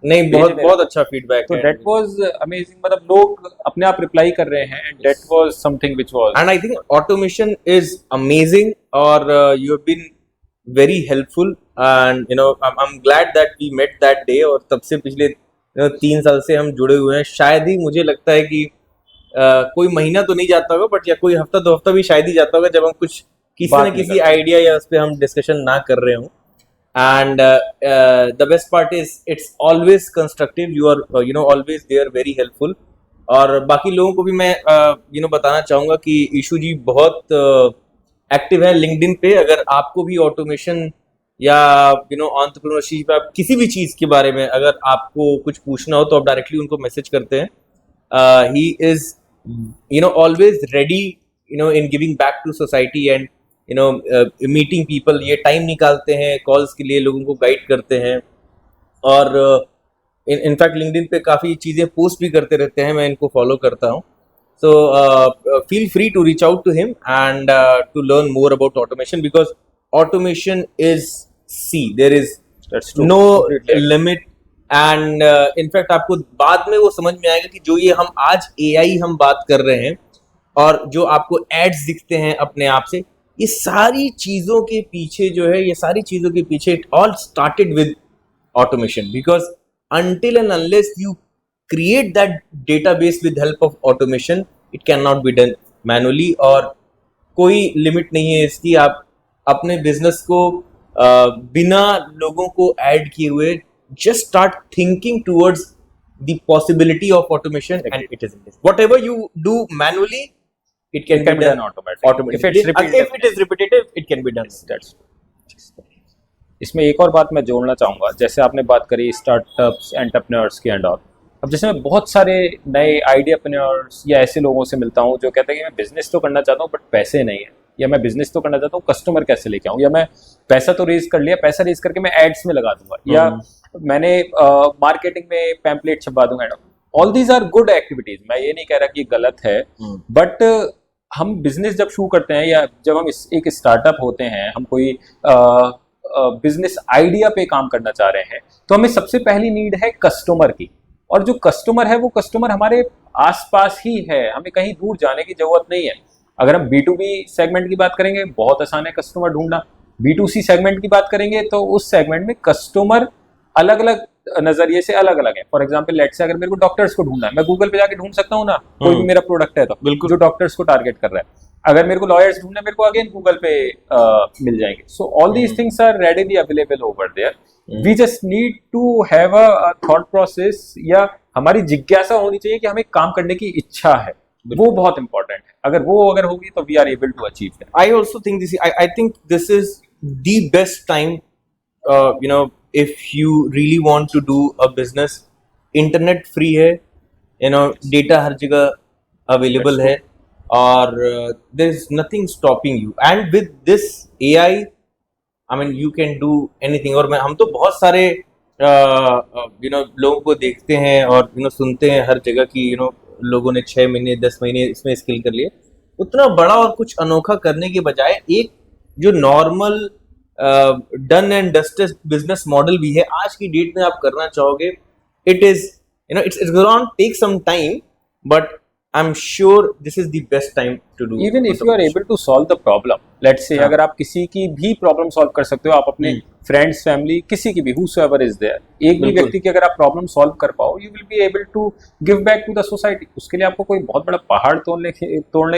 नहीं, बहुत अच्छा फीडबैक तो है। दैट वाज अमेजिंग, मतलब लोग अपने आप रिप्लाई कर रहे हैं, and that was something which was, and I think automation is amazing, और you have been very helpful, and I am glad that we met that day. और तब से पिछले 3 साल से हम जुड़े हुए हैं। शायद ही मुझे लगता है कि कोई महीना तो नहीं जाता होगा, बट या कोई हफ्ता 2 हफ्ता भी शायद ही जाता होगा जब हम कुछ किसी न किसी आइडिया या उस पर हम डिस्कशन ना कर रहे हों। And the best part is it's always constructive, you are always there, very helpful. और बाकी लोगों को भी मैं बताना चाहूँगा कि ईशू जी बहुत एक्टिव है लिंक्डइन पे। अगर आपको भी ऑटोमेशन या एंटरप्रेन्योरशिप, किसी भी चीज़ के बारे में अगर आपको कुछ पूछना हो, तो आप डायरेक्टली उनको मैसेज करते हैं। He is always ready in giving back to society and meeting people। ये टाइम निकालते हैं कॉल्स के लिए, लोगों को गाइड करते हैं, और इनफैक्ट लिंक्डइन पे काफ़ी चीज़ें पोस्ट भी करते रहते हैं, मैं इनको फॉलो करता हूँ। So feel free to reach out to him and to learn more about automation, because automation is there is no limit. And in fact आपको बाद में वो समझ में आएगा कि जो ये हम आज AI हम बात कर रहे हैं, और जो आपको एड्स दिखते हैं अपने आप से, ये सारी चीज़ों के पीछे जो है, ये सारी चीज़ों के पीछे it all started with automation. Because until and unless you create that database with help of automation, it cannot be done manually। और कोई लिमिट नहीं है इसकी। आप अपने बिजनेस को बिना लोगों को ऐड किए हुए just start thinking towards the possibility of automation, and it is whatever you do manually, it can be done automatically. If it is repetitive, it can be done. That's इसमें एक और बात मैं जोड़ना चाहूँगा। जैसे आपने बात करी स्टार्टअप्स, एंटरप्रेन्योर्स की एंड ऑल, अब जैसे मैं बहुत सारे नए आइडियाप्रेन्योर्स या ऐसे लोगों से मिलता हूँ जो कहते हैं कि मैं बिजनेस तो करना चाहता हूँ बट पैसे नहीं है, या मैं बिजनेस तो करना चाहता हूँ, कस्टमर कैसे लेके आऊँ, या मैं पैसा तो रेज कर लिया, पैसा रेज करके मैं एड्स में लगा दूंगा, या मैंने मार्केटिंग में पैम्पलेट छपवा दूंगा। All these are good activities, मैं ये नहीं कह रहा कि गलत है, बट हम बिजनेस जब शुरू करते हैं या जब हम एक स्टार्टअप होते हैं, हम कोई बिजनेस आइडिया पे काम करना चाह रहे हैं, तो हमें सबसे पहली नीड है कस्टमर की। और जो कस्टमर है वो कस्टमर हमारे आसपास ही है, हमें कहीं दूर जाने की जरूरत नहीं है। अगर हम B2B सेगमेंट की बात करेंगे, बहुत आसान है कस्टमर ढूंढना। B2C सेगमेंट की बात करेंगे तो उस सेगमेंट में कस्टमर अलग अलग नजरिए से अलग अलग है। फॉर एग्जाम्पल लेट्स से अगर मेरे को डॉक्टर्स को ढूंढना है, मैं गूगल पे जाके ढूंढ सकता हूँ ना, कोई भी मेरा प्रोडक्ट है तो बिल्कुल। जो डॉक्टर्स को टारगेट कर रहा है। अगर मेरे को लॉयर्स ढूंढना है, मेरे को अगेन गूगल पे मिल जाएंगे। So all these things are readily available over there. We just need to have a thought process, या हमारी जिज्ञासा होनी चाहिए कि हमें काम करने की इच्छा है, वो बहुत इंपॉर्टेंट है। अगर होगी तो we are able to achieve that. I also think I think this is the best time, if you really want to do a business. Internet free है, डेटा हर जगह अवेलेबल है, और there is nothing stopping you. And with this AI, I mean, you can do anything. और हम तो बहुत सारे लोगों को देखते हैं और सुनते हैं हर जगह की लोगों ने 6 महीने 10 महीने इसमें स्किल कर लिए। उतना बड़ा और कुछ अनोखा करने के बजाय एक जो normal done and dusted business model भी है आज की डेट में आप करना चाहोगे, it is it's going to take some time, but I'm sure this is the best time to do. Even if you are able to solve the problem, let's say अगर आप किसी की भी प्रॉब्लम सॉल्व कर सकते हो, आप अपने फ्रेंड्स, फैमिली, किसी की भी, whosoever is there, एक भी व्यक्ति की अगर आप प्रॉब्लम सॉल्व कर पाओ, you will be able to give back to the society. उसके लिए आपको कोई बहुत बड़ा पहाड़ तोड़ने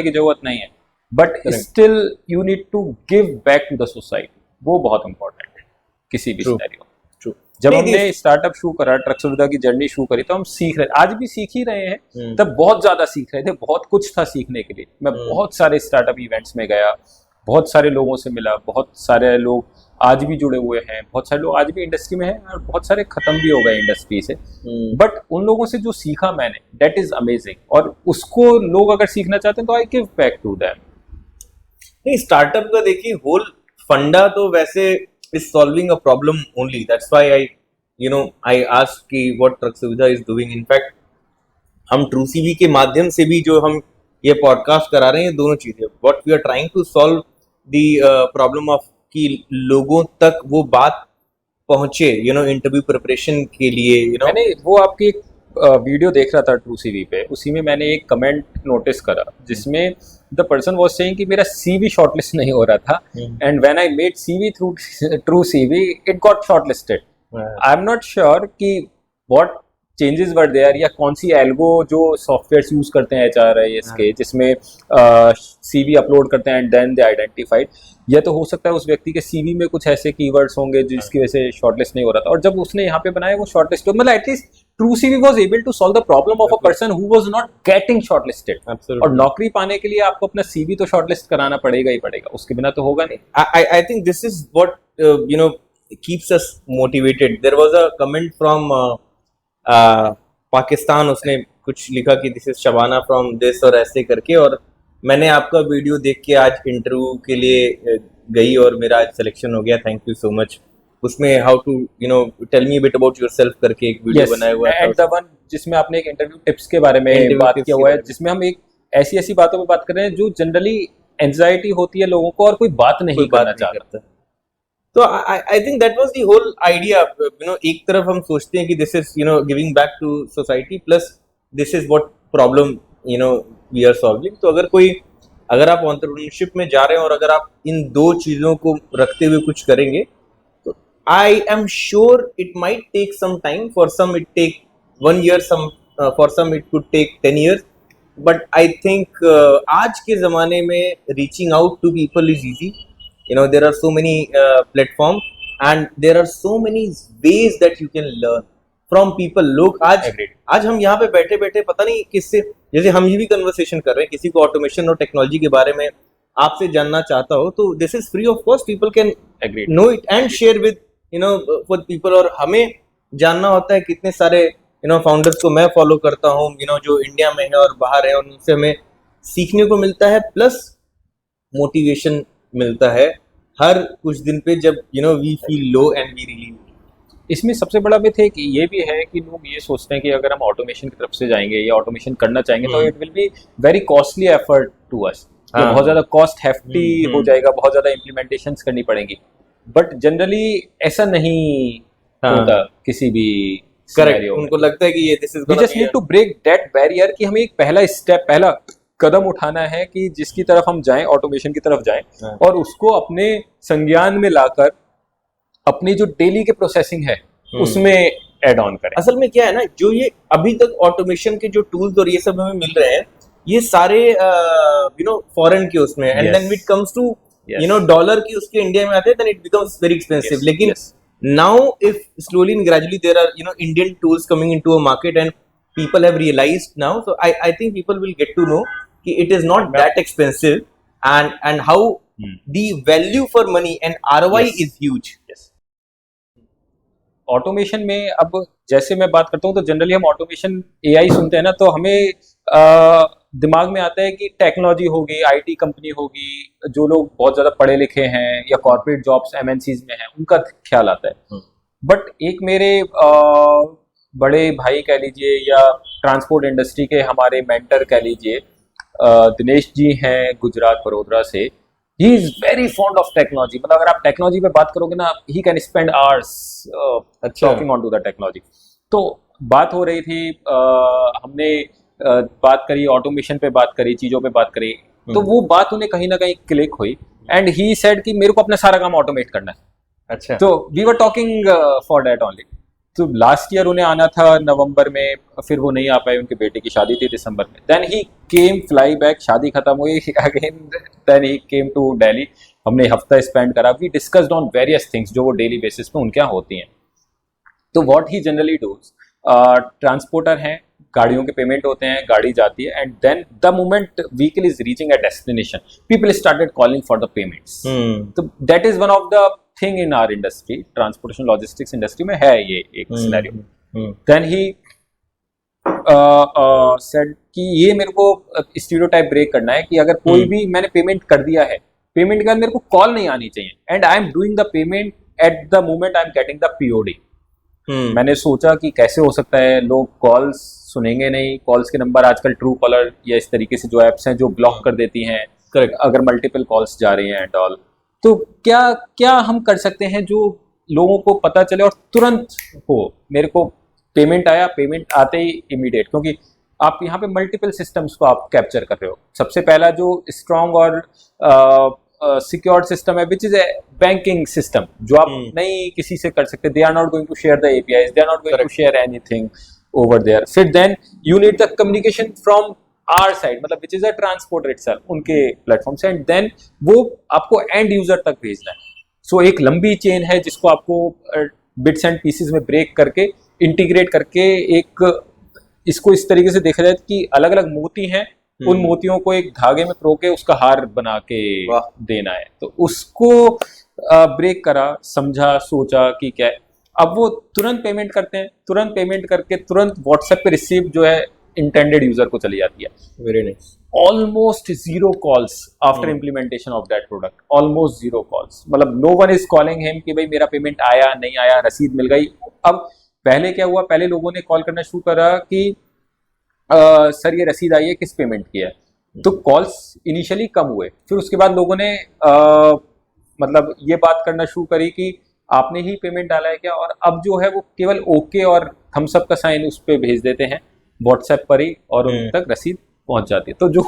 की जरूरत नहीं है, but still you need to give back to the society. वो बहुत इंपॉर्टेंट है किसी भी सिनेरियो। जब हमने स्टार्टअप शुरू करा, ट्रक सुविधा की जर्नी शुरू करी, तो हम सीख रहे, आज भी सीख ही रहे हैं, तब बहुत ज्यादा सीख रहे थे, बहुत कुछ था सीखने के लिए। मैं बहुत सारे स्टार्टअप इवेंट्स में गया, बहुत सारे लोगों से मिला, बहुत सारे लोग आज भी जुड़े हुए हैं, बहुत सारे लोग आज भी इंडस्ट्री में हैं, और बहुत सारे खत्म भी हो गए इंडस्ट्री से। बट उन लोगों से जो सीखा मैंने, दैट इज अमेजिंग, और उसको लोग अगर सीखना चाहते हैं तो I give back to them. नहीं, स्टार्टअप का देखिए होल फंडा तो वैसे is solving a problem only. That's why I asked कि what Truck Suvidha is doing. In fact, हम TrueCV के माध्यम से भी जो हम ये पॉडकास्ट करा रहे हैं, दोनों चीजें, what we are trying to solve the problem of कि लोगों तक वो बात पहुंचे, इंटरव्यू प्रिपरेशन के लिए, मैंने वो आपकी एक वीडियो देख रहा था TrueCV पे, उसी में मैंने एक कमेंट नोटिस करा जिसमें द पर्सन वाज सेइंग कि मेरा CV शॉर्टलिस्ट नहीं हो रहा था, and when I made CV through TrueCV it got shortlisted. I am not sure कि व्हाट चेंजेस वर देयर, या कौन सी एल्गो जो सॉफ्टवेयर यूज करते हैं HRIS के, जिसमें CV अपलोड करते हैं एंड देन दे आइडेंटिफाइड, या तो हो सकता है उस व्यक्ति के CV में कुछ ऐसे कीवर्ड्स होंगे जिसकी वजह से शॉर्टलिस्ट नहीं हो रहा था, और जब उसने यहाँ पे बनाया वो शॉर्टलिस्ट, मतलब at least TrueCV was able to solve the problem of a person who was not getting shortlisted. Absolutely. और नौकरी पाने के लिए आपको अपना CV तो शॉर्टलिस्ट कराना पड़ेगा ही पड़ेगा, उसके बिना तो होगा नहीं। I think this is what keeps us motivated. There was a comment from Pakistan, उसने कुछ लिखा कि this is Shabana from this और ऐसे करके, और मैंने आपका वीडियो देख के आज इंटरव्यू के लिए गई और मेरा आज सिलेक्शन हो गया। Thank you so much. उसमें how to tell me bit about yourself करके एक वीडियो बनाया हुआ है, एंड द वन जिसमें आपने एक इंटरव्यू टिप्स के बारे में बात किया हुआ है, जिसमें हम एक ऐसी बातों पे बात कर रहे हैं जो जनरली एंजाइटी होती है लोगों को और कोई बात नहीं करना चाहता। तो I think that was the whole idea. एक तरफ हम सोचते हैं कि this is giving back to society, plus this is what problem we are solving. तो अगर आप एंटरप्रेन्योरशिप में जा रहे हैं और अगर आप इन दो चीजों को रखते हुए कुछ करेंगे, तो I am sure it might take some time, for some it take 1 year, for some it could take 10 years, but I think आज के जमाने में reaching out to people is easy. there are so many platforms and there are so many ways that you can learn from people. लोग आज हम यहाँ पे बैठे बैठे पता नहीं किससे, जैसे हम ये भी कन्वर्सेशन कर रहे हैं, किसी को ऑटोमेशन और टेक्नोलॉजी के बारे में आपसे जानना चाहता हो तो this is free of cost, people can know it and share with with people. और हमें जानना होता है कितने सारे फाउंडर्स को मैं फॉलो करता हूँ जो इंडिया में है और बाहर है, और उनसे हमें सीखने को मिलता है, प्लस मोटिवेशन मिलता है हर कुछ दिन पे जब we feel low and we really. इसमें सबसे बड़ा मिथ एक ये भी है कि लोग ये सोचते हैं कि अगर हम ऑटोमेशन की तरफ से जाएंगे या ऑटोमेशन करना चाहेंगे तो it will be very costly effort to us, ये बहुत ज्यादा कॉस्ट हेफ्टी हो जाएगा, बहुत ज्यादा इम्प्लीमेंटेशंस करनी पड़ेंगी। बट जनरली ऐसा नहीं होता किसी भी करेक्ट, उनको लगता है कि ये this is we just need to break that barrier कि हमें एक पहला कदम उठाना है कि जिसकी तरफ हम जाएं, ऑटोमेशन की तरफ जाएं और उसको अपने संज्ञान में लाकर अपनी जो डेली के प्रोसेसिंग है उसमें ऐड ऑन करें। असल में क्या है ना, जो ये अभी तक ऑटोमेशन के जो टूल्स और ये सब हमें मिल रहे हैं, ये सारे फॉरेन के उसमें, and then when it comes to dollar की उसके इंडिया में आते हैं, then it becomes very expensive. लेकिन now if slowly and gradually there are Indian tools coming into a market and people have realized now, so I think people will get to know कि it is not that expensive and how the value for money and ROI is huge. Automation में अब जैसे मैं बात करता हूँ तो generally हम ऑटोमेशन एआई सुनते हैं ना तो हमें दिमाग में आता है कि टेक्नोलॉजी होगी, आईटी कंपनी होगी, जो लोग बहुत ज्यादा पढ़े लिखे हैं या कॉर्पोरेट जॉब्स एमएनसीज में हैं उनका ख्याल आता है। बट एक मेरे बड़े भाई कह लीजिए या ट्रांसपोर्ट इंडस्ट्री के हमारे मेंटर कह लीजिए, दिनेश जी हैं गुजरात बड़ोदरा से। He is very fond of technology, मतलब अगर आप टेक्नोलॉजी पे बात करोगे ना, he can spend hours talking on to the technology. तो बात हो रही थी, हमने बात करी ऑटोमेशन पे, बात करी चीजों पे बात करी, तो वो बात उन्हें कहीं ना कहीं क्लिक हुई एंड ही सेड कि मेरे को अपना सारा काम ऑटोमेट करना है। अच्छा, तो we were talking for that only. तो लास्ट ईयर उन्हें आना था नवंबर में, फिर वो नहीं आ पाए, उनके बेटे की शादी थी दिसंबर में। Then he came fly back, शादी खत्म हुई again, then he came to Delhi. हमने हफ्ता स्पेंड करा, we discussed on various things जो वो डेली बेसिस पे उनके यहाँ होती हैं। तो what he generally does, transporter हैं, गाड़ियों के पेमेंट होते हैं, गाड़ी जाती है and then the moment vehicle is reaching a destination people started calling for the payments. तो that is one of the thing in our industry, transportation logistics industry में है ये एक सिनेरियो। देन ही सेड कि ये मेरे को stereotype break करना है कि अगर कोई भी मैंने पेमेंट कर दिया है, पेमेंट के बाद मेरे को कॉल नहीं आनी चाहिए and I am doing the payment at the moment I am getting the POD. मैंने सोचा कि कैसे हो सकता है, लोग कॉल्स सुनेंगे नहीं, कॉल्स के नंबर आजकल ट्रू कॉलर या इस तरीके से जो एप्स हैं जो ब्लॉक कर देती हैं अगर मल्टीपल कॉल्स जा रही हैं एंड ऑल। तो क्या क्या हम कर सकते हैं जो लोगों को पता चले और तुरंत हो, मेरे को पेमेंट आया, पेमेंट आते ही इमीडिएट, क्योंकि आप यहाँ पे मल्टीपल सिस्टम्स को आप कैप्चर कर रहे हो। सबसे पहला जो स्ट्रॉन्ग और सिक्योर्ड सिस्टम है which is a banking system, जो आप नहीं किसी से कर सकते, they are not going to share the APIs, they are not going to share anything over there. फिर then you need the communication from our side, मतलब which is a transporter itself, उनके प्लेटफॉर्म से, and then वो आपको and user तक भेजना है। सो एक लंबी चेन है जिसको आपको बिट्स एंड पीसेस में ब्रेक करके इंटीग्रेट करके एक, इसको इस तरीके से देखा जाए कि अलग अलग मोती हैं, उन मोतियों को एक धागे में प्रो के उसका हार बना के देना है। तो उसको ब्रेक करा, समझा, सोचा कि क्या है। अब वो तुरंत पेमेंट करते हैं, तुरंत पेमेंट करके तुरंत व्हाट्सएप पे रिसीव जो है इंटेंडेड यूजर को चली जाती है। Very nice. Almost zero calls after implementation of that product, almost zero calls, मतलब no one is calling him कि भाई मेरा पेमेंट आया नहीं आया, रसीद मिल गई। अब पहले क्या हुआ, पहले लोगों ने कॉल करना शुरू करा कि सर ये रसीद आई है, किस पेमेंट की है। तो कॉल्स इनिशियली कम हुए, फिर उसके बाद लोगों ने मतलब ये बात करना शुरू करी कि आपने ही पेमेंट डाला है क्या, और अब जो है वो केवल ओके और थम्स अप का साइन उस पर भेज देते हैं व्हाट्सएप पर ही और उन तक रसीद पहुंच जाती है। तो जो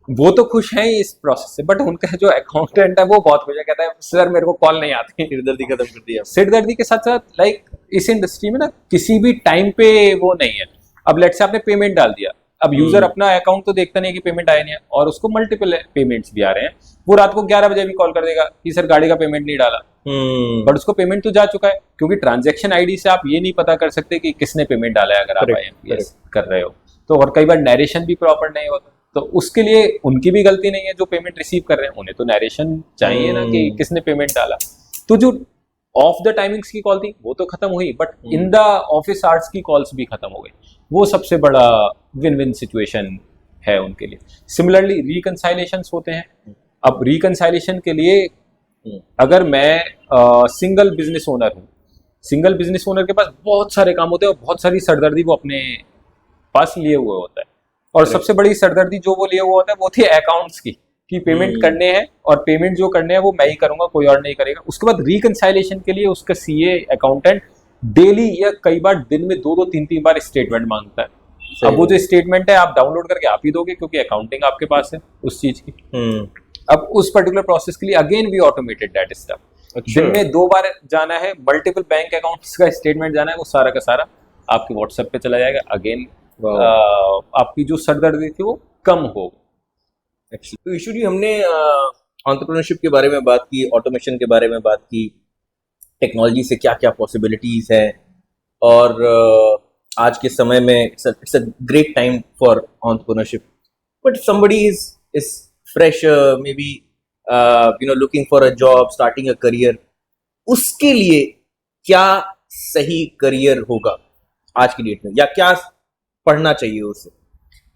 वो तो खुश हैं इस प्रोसेस से, बट उनका जो अकाउंटेंट है वो बहुत खुश है, कहता है सर मेरे को कॉल नहीं आती। सिरदर्दी खत्म कर दिया। सिरदर्दी के साथ साथ लाइक इस इंडस्ट्री में ना किसी भी टाइम पे वो नहीं है। अब लेट्स से आपने पेमेंट डाल दिया, अब यूजर अपना अकाउंट तो देखता नहीं कि पेमेंट आया नहीं है, और उसको मल्टीपल पेमेंट्स भी आ रहे हैं, वो रात को 11 बजे भी कॉल कर देगा कि सर गाड़ी का पेमेंट नहीं डाला, बट उसको पेमेंट तो जा चुका है, क्योंकि ट्रांजैक्शन आईडी से आप ये नहीं पता कर सकते कि किसने पेमेंट डाला है अगर आप IMPS कर रहे हो तो। और कई बार नरेशन भी प्रॉपर नहीं होता, तो उसके लिए उनकी भी गलती नहीं है जो पेमेंट रिसीव कर रहे हैं, उन्हें तो नरेशन चाहिए ना कि किसने पेमेंट डाला। तो जो ऑफ द टाइमिंग्स की कॉल थी वो तो खत्म हुई, but in the office hours की कॉल्स भी खत्म हो गई। वो सबसे बड़ा विन विन सिचुएशन है उनके लिए। सिमिलरली रिकंसाइलेशंस होते हैं। अब रिकंसाइलेशन के लिए अगर मैं सिंगल बिजनेस ओनर हूँ, सिंगल बिजनेस ओनर के पास बहुत सारे काम होते हैं और बहुत सारी सरदर्दी वो अपने पास लिए हुए होता है। और Correct. सबसे बड़ी सरदर्दी जो वो लिए हुआ होता है वो थी अकाउंट्स की, कि पेमेंट करने हैं और पेमेंट जो करने हैं वो मैं ही करूंगा, कोई और नहीं करेगा। उसके बाद रिकंसाइलेशन के लिए उसका सीए अकाउंटेंट डेली या कई बार दिन में 2-2 3-3 बार स्टेटमेंट मांगता है। अब वो जो स्टेटमेंट है आप डाउनलोड करके आप ही दोगे क्योंकि अकाउंटिंग आपके पास है उस चीज की। अब उस पर्टिकुलर प्रोसेस के लिए again we automated that stuff. दिन में 2 बार जाना है, मल्टीपल बैंक अकाउंट्स का स्टेटमेंट जाना है, वो सारा का सारा आपके व्हाट्सएप पे चला जाएगा। अगेन आपकी जो सरदर्दी थी वो कम हो। तो यूजुअली हमने एंटरप्रेन्योरशिप के बारे में बात की, ऑटोमेशन के बारे में बात की, टेक्नोलॉजी से क्या क्या पॉसिबिलिटीज हैं, और आज के समय में it's a great time for entrepreneurship. But somebody is fresher, may be looking for a job, starting a career, उसके लिए क्या सही करियर होगा आज की डेट में, या क्या पढ़ना चाहिए उसे?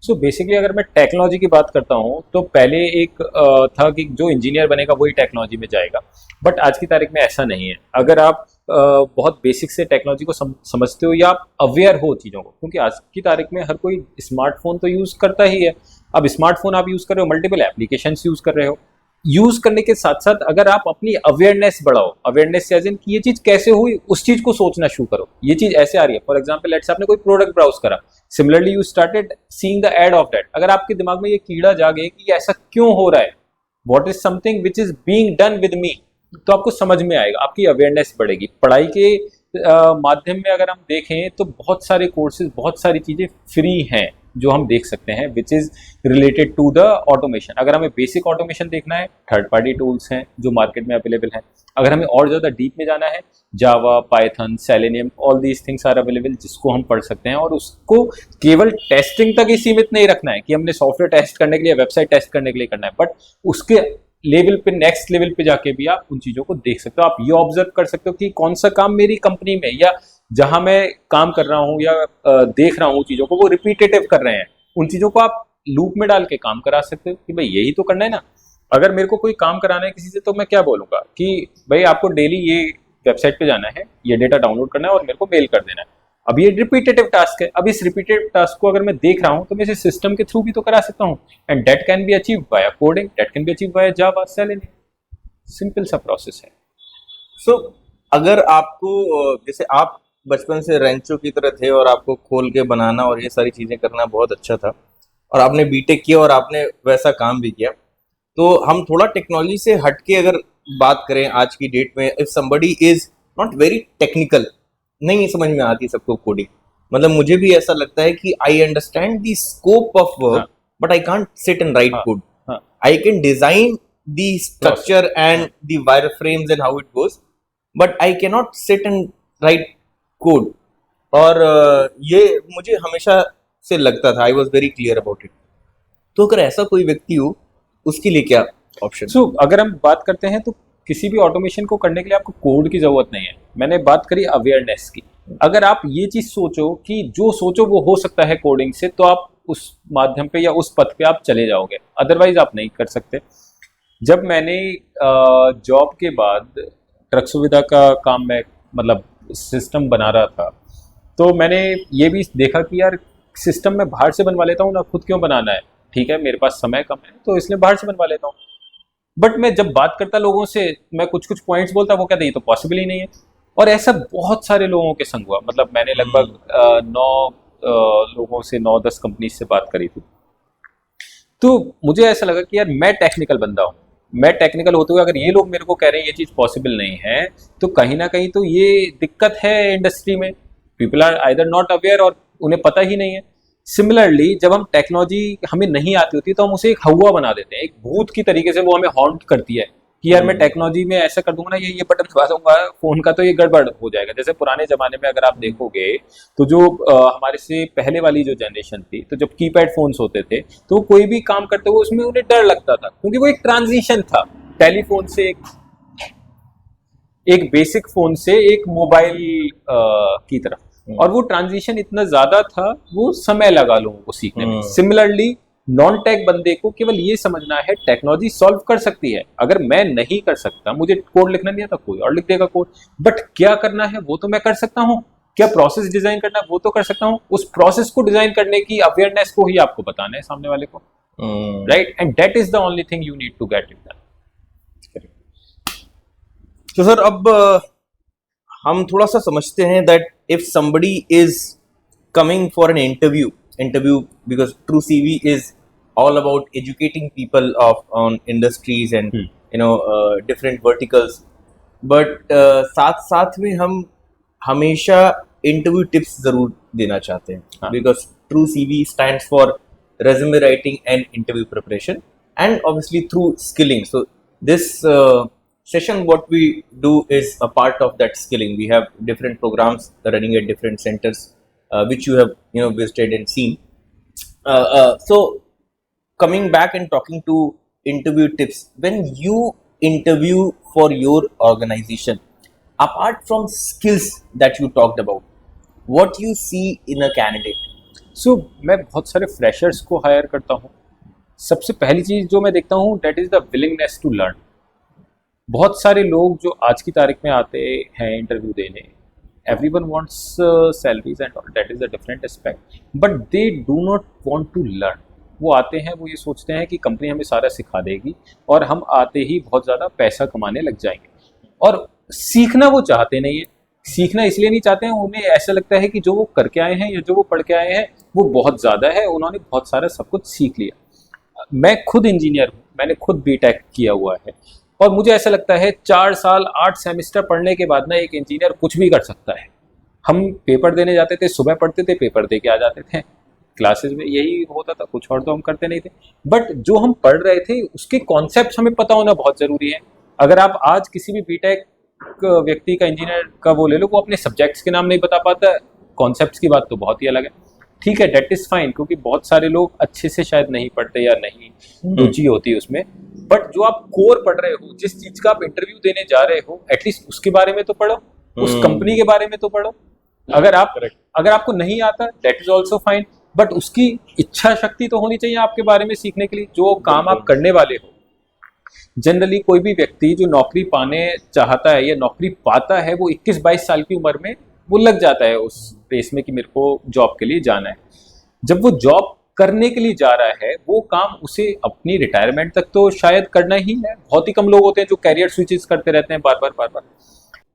सो बेसिकली अगर मैं टेक्नोलॉजी की बात करता हूँ तो पहले एक था कि जो इंजीनियर बनेगा वही टेक्नोलॉजी में जाएगा, बट आज की तारीख में ऐसा नहीं है। अगर आप बहुत बेसिक से टेक्नोलॉजी को समझते हो या आप अवेयर हो चीज़ों को, क्योंकि आज की तारीख में हर कोई स्मार्टफोन तो यूज़ करता ही है। अब स्मार्टफोन आप यूज़ कर रहे हो, मल्टीपल एप्लीकेशंस यूज़ कर रहे हो, यूज करने के साथ साथ अगर आप अपनी अवेयरनेस बढ़ाओ, अवेयरनेस एज इन कि ये चीज कैसे हुई उस चीज को सोचना शुरू करो, ये चीज ऐसे आ रही है। फॉर एग्जांपल लेट्स आपने कोई प्रोडक्ट ब्राउज करा, similarly you started seeing the ad of that. अगर आपके दिमाग में ये कीड़ा जागे कि ऐसा क्यों हो रहा है, what is something which is being done with me, तो आपको समझ में आएगा, आपकी अवेयरनेस बढ़ेगी। पढ़ाई के माध्यम में अगर हम देखें तो बहुत सारे कोर्सेज, बहुत सारी चीजें फ्री हैं जो हम देख सकते हैं which is related to the automation. अगर हमें बेसिक ऑटोमेशन देखना है, थर्ड पार्टी टूल्स हैं जो मार्केट में अवेलेबल हैं। अगर हमें और ज़्यादा डीप में जाना है, Java, Python, Selenium, all these things are available, जिसको हम पढ़ सकते हैं। और उसको केवल टेस्टिंग तक ही सीमित नहीं रखना है कि हमने सॉफ्टवेयर टेस्ट करने के लिए, वेबसाइट टेस्ट करने के लिए करना है, बट उसके लेवल पे, नेक्स्ट लेवल पे जाके भी आप उन चीज़ों को देख सकते हो। आप ये ऑब्जर्व कर सकते हो कि कौन सा काम मेरी कंपनी में या जहां मैं काम कर रहा हूँ या देख रहा हूँ चीज़ों को, वो रिपीटेटिव कर रहे हैं। उन चीज़ों को आप लूप में डाल के काम करा सकते हो कि भाई यही तो करना है ना। अगर मेरे को कोई काम कराना है किसी से तो मैं क्या बोलूँगा कि भाई आपको डेली ये वेबसाइट पे जाना है, ये डेटा डाउनलोड करना है और मेरे को मेल कर देना है। अब ये रिपीटेटिव टास्क है। अब इस रिपीटेटिव टास्क को अगर मैं देख रहा हूँ तो मैं इसे सिस्टम के थ्रू भी तो करा सकता हूँ, and that can be achieve by coding, that can be achieve by Java, selenium. Simple सा प्रोसेस है। सो अगर आपको, जैसे आप बचपन से रेंचो की तरह थे और आपको खोल के बनाना और ये सारी चीज़ें करना बहुत अच्छा था, और आपने बीटेक किया और आपने वैसा काम भी किया, तो हम थोड़ा टेक्नोलॉजी से हट के अगर बात करें आज की डेट में, if somebody is not very technical, नहीं समझ में आती सबको कोडिंग, मतलब मुझे भी ऐसा लगता है कि I understand the scope of work but I can't sit and right code. I can design the structure and the wire frames and how it goes, but I can not sit and right code. और ये मुझे हमेशा से लगता था, I was very clear about it. तो अगर ऐसा कोई व्यक्ति हो उसके लिए क्या ऑप्शन? सो अगर हम बात करते हैं तो किसी भी ऑटोमेशन को करने के लिए आपको कोड की जरूरत नहीं है। मैंने बात करी अवेयरनेस की। अगर आप ये चीज सोचो कि जो सोचो वो हो सकता है कोडिंग से, तो आप उस माध्यम पे या उस पथ पे आप चले जाओगे, अदरवाइज आप नहीं कर सकते। जब मैंने जॉब के बाद ट्रक सुविधा का काम में मतलब सिस्टम बना रहा था, तो मैंने ये भी देखा कि यार सिस्टम मैं बाहर से बनवा लेता हूँ ना, खुद क्यों बनाना है, ठीक है मेरे पास समय कम है तो इसलिए बाहर से बनवा लेता हूँ। बट मैं जब बात करता लोगों से, मैं कुछ कुछ पॉइंट्स बोलता, वो कहते ये तो पॉसिबल ही नहीं है। और ऐसा बहुत सारे लोगों के संग हुआ। मतलब मैंने लगभग 9 लोगों से, 9-10 कंपनी से बात करी थी। तो मुझे ऐसा लगा कि यार मैं टेक्निकल बंदा हूँ, मैं टेक्निकल होते हुए अगर ये लोग मेरे को कह रहे हैं ये चीज़ पॉसिबल नहीं है, तो कहीं ना कहीं तो ये दिक्कत है इंडस्ट्री में। People are either not aware और उन्हें पता ही नहीं है। सिमिलरली जब हम टेक्नोलॉजी हमें नहीं आती होती तो हम उसे एक हवा बना देते हैं, एक भूत की तरीके से वो हमें हॉन्ट करती है कि यार मैं टेक्नोलॉजी में ऐसा कर दूंगा ना, ये बटन दबा दूंगा फोन का तो ये गड़बड़ हो जाएगा। जैसे पुराने जमाने में अगर आप देखोगे तो जो हमारे से पहले वाली जो जनरेशन थी, तो जब कीपैड फोन्स होते थे तो कोई भी काम करते हुए उसमें उन्हें डर लगता था, क्योंकि वो एक ट्रांजिशन था टेलीफोन से एक बेसिक फोन से एक मोबाइल की तरफ। और वो ट्रांजिशन इतना ज्यादा था, वो समय लगा लोगों को सीखने में। सिमिलरली नॉन टेक बंदे को केवल ये समझना है टेक्नोलॉजी सॉल्व कर सकती है। अगर मैं नहीं कर सकता, मुझे कोड लिखना नहीं आता, कोई और लिख देगा कोड, बट क्या करना है वो तो मैं कर सकता हूँ। क्या प्रोसेस डिजाइन करना है वो तो कर सकता हूँ। उस प्रोसेस को डिजाइन करने की अवेयरनेस को ही आपको बताना है सामने वाले को, right? And that is the only thing you need to get it done. तो सर अब हम थोड़ा सा समझते हैं that if somebody is coming for an interview because True CV is all about educating people on industries and different verticals, but साथ साथ में हम हमेशा इंटरव्यू टिप्स जरूर देना चाहते हैं, because True CV stands for resume writing and interview preparation, and obviously through skilling. So this session, what we do is a part of that skilling. We have different programs running at different centers, which you have visited and seen. So coming back and talking to interview tips, when you interview for your organization, apart from skills that you talked about, what you see in a candidate? So मैं बहुत सारे freshers को higher करता हूँ। सबसे पहली चीज जो मैं देखता हूँ, that is the willingness to learn. बहुत सारे लोग जो आज की तारीख में आते हैं इंटरव्यू देने, everyone wants salaries and all, that is a different aspect, but they do not want to learn. वो आते हैं, वो ये सोचते हैं कि कंपनी हमें सारा सिखा देगी और हम आते ही बहुत ज़्यादा पैसा कमाने लग जाएंगे, और सीखना वो चाहते नहीं है। सीखना इसलिए नहीं चाहते हैं, उन्हें ऐसा लगता है कि जो वो करके आए हैं या जो वो पढ़ के आए हैं वो बहुत ज़्यादा है, उन्होंने बहुत सारा सब कुछ सीख लिया। मैं खुद इंजीनियर हूँ, मैंने खुद बीटेक किया हुआ है, और मुझे ऐसा लगता है 4 साल 8 सेमेस्टर पढ़ने के बाद ना एक इंजीनियर कुछ भी कर सकता है। हम पेपर देने जाते थे, सुबह पढ़ते थे, पेपर दे के आ जाते थे, क्लासेस में यही होता था, कुछ और तो हम करते नहीं थे। बट जो हम पढ़ रहे थे उसके कॉन्सेप्ट्स हमें पता होना बहुत ज़रूरी है। अगर आप आज किसी भी बीटेक व्यक्ति का, इंजीनियर का वो ले लो, वो अपने सब्जेक्ट्स के नाम नहीं बता पाता, कॉन्सेप्ट्स की बात तो बहुत ही अलग है। ठीक है, डेट इज़ फाइन, क्योंकि बहुत सारे लोग अच्छे से शायद नहीं पढ़ते या नहीं रुचि होती उसमें, बट जो आप कोर पढ़ रहे हो, जिस चीज का आप इंटरव्यू देने जा रहे हो, एटलीस्ट उसके बारे में तो पढ़ो, उस कंपनी के बारे में तो पढ़ो। अगर आपको नहीं आता, that is also fine, but उसकी इच्छा शक्ति तो होनी चाहिए आपके बारे में सीखने के लिए, जो काम आप करने वाले हो। जनरली कोई भी व्यक्ति जो नौकरी पाने चाहता है या नौकरी पाता है, वो 21-22 साल की उम्र में वो लग जाता है उस रेस में कि मेरे को जॉब के लिए जाना है। जब वो जॉब करने के लिए जा रहा है, वो काम उसे अपनी रिटायरमेंट तक तो शायद करना ही है। बहुत ही कम लोग होते हैं जो कैरियर स्विचेस करते रहते हैं बार बार।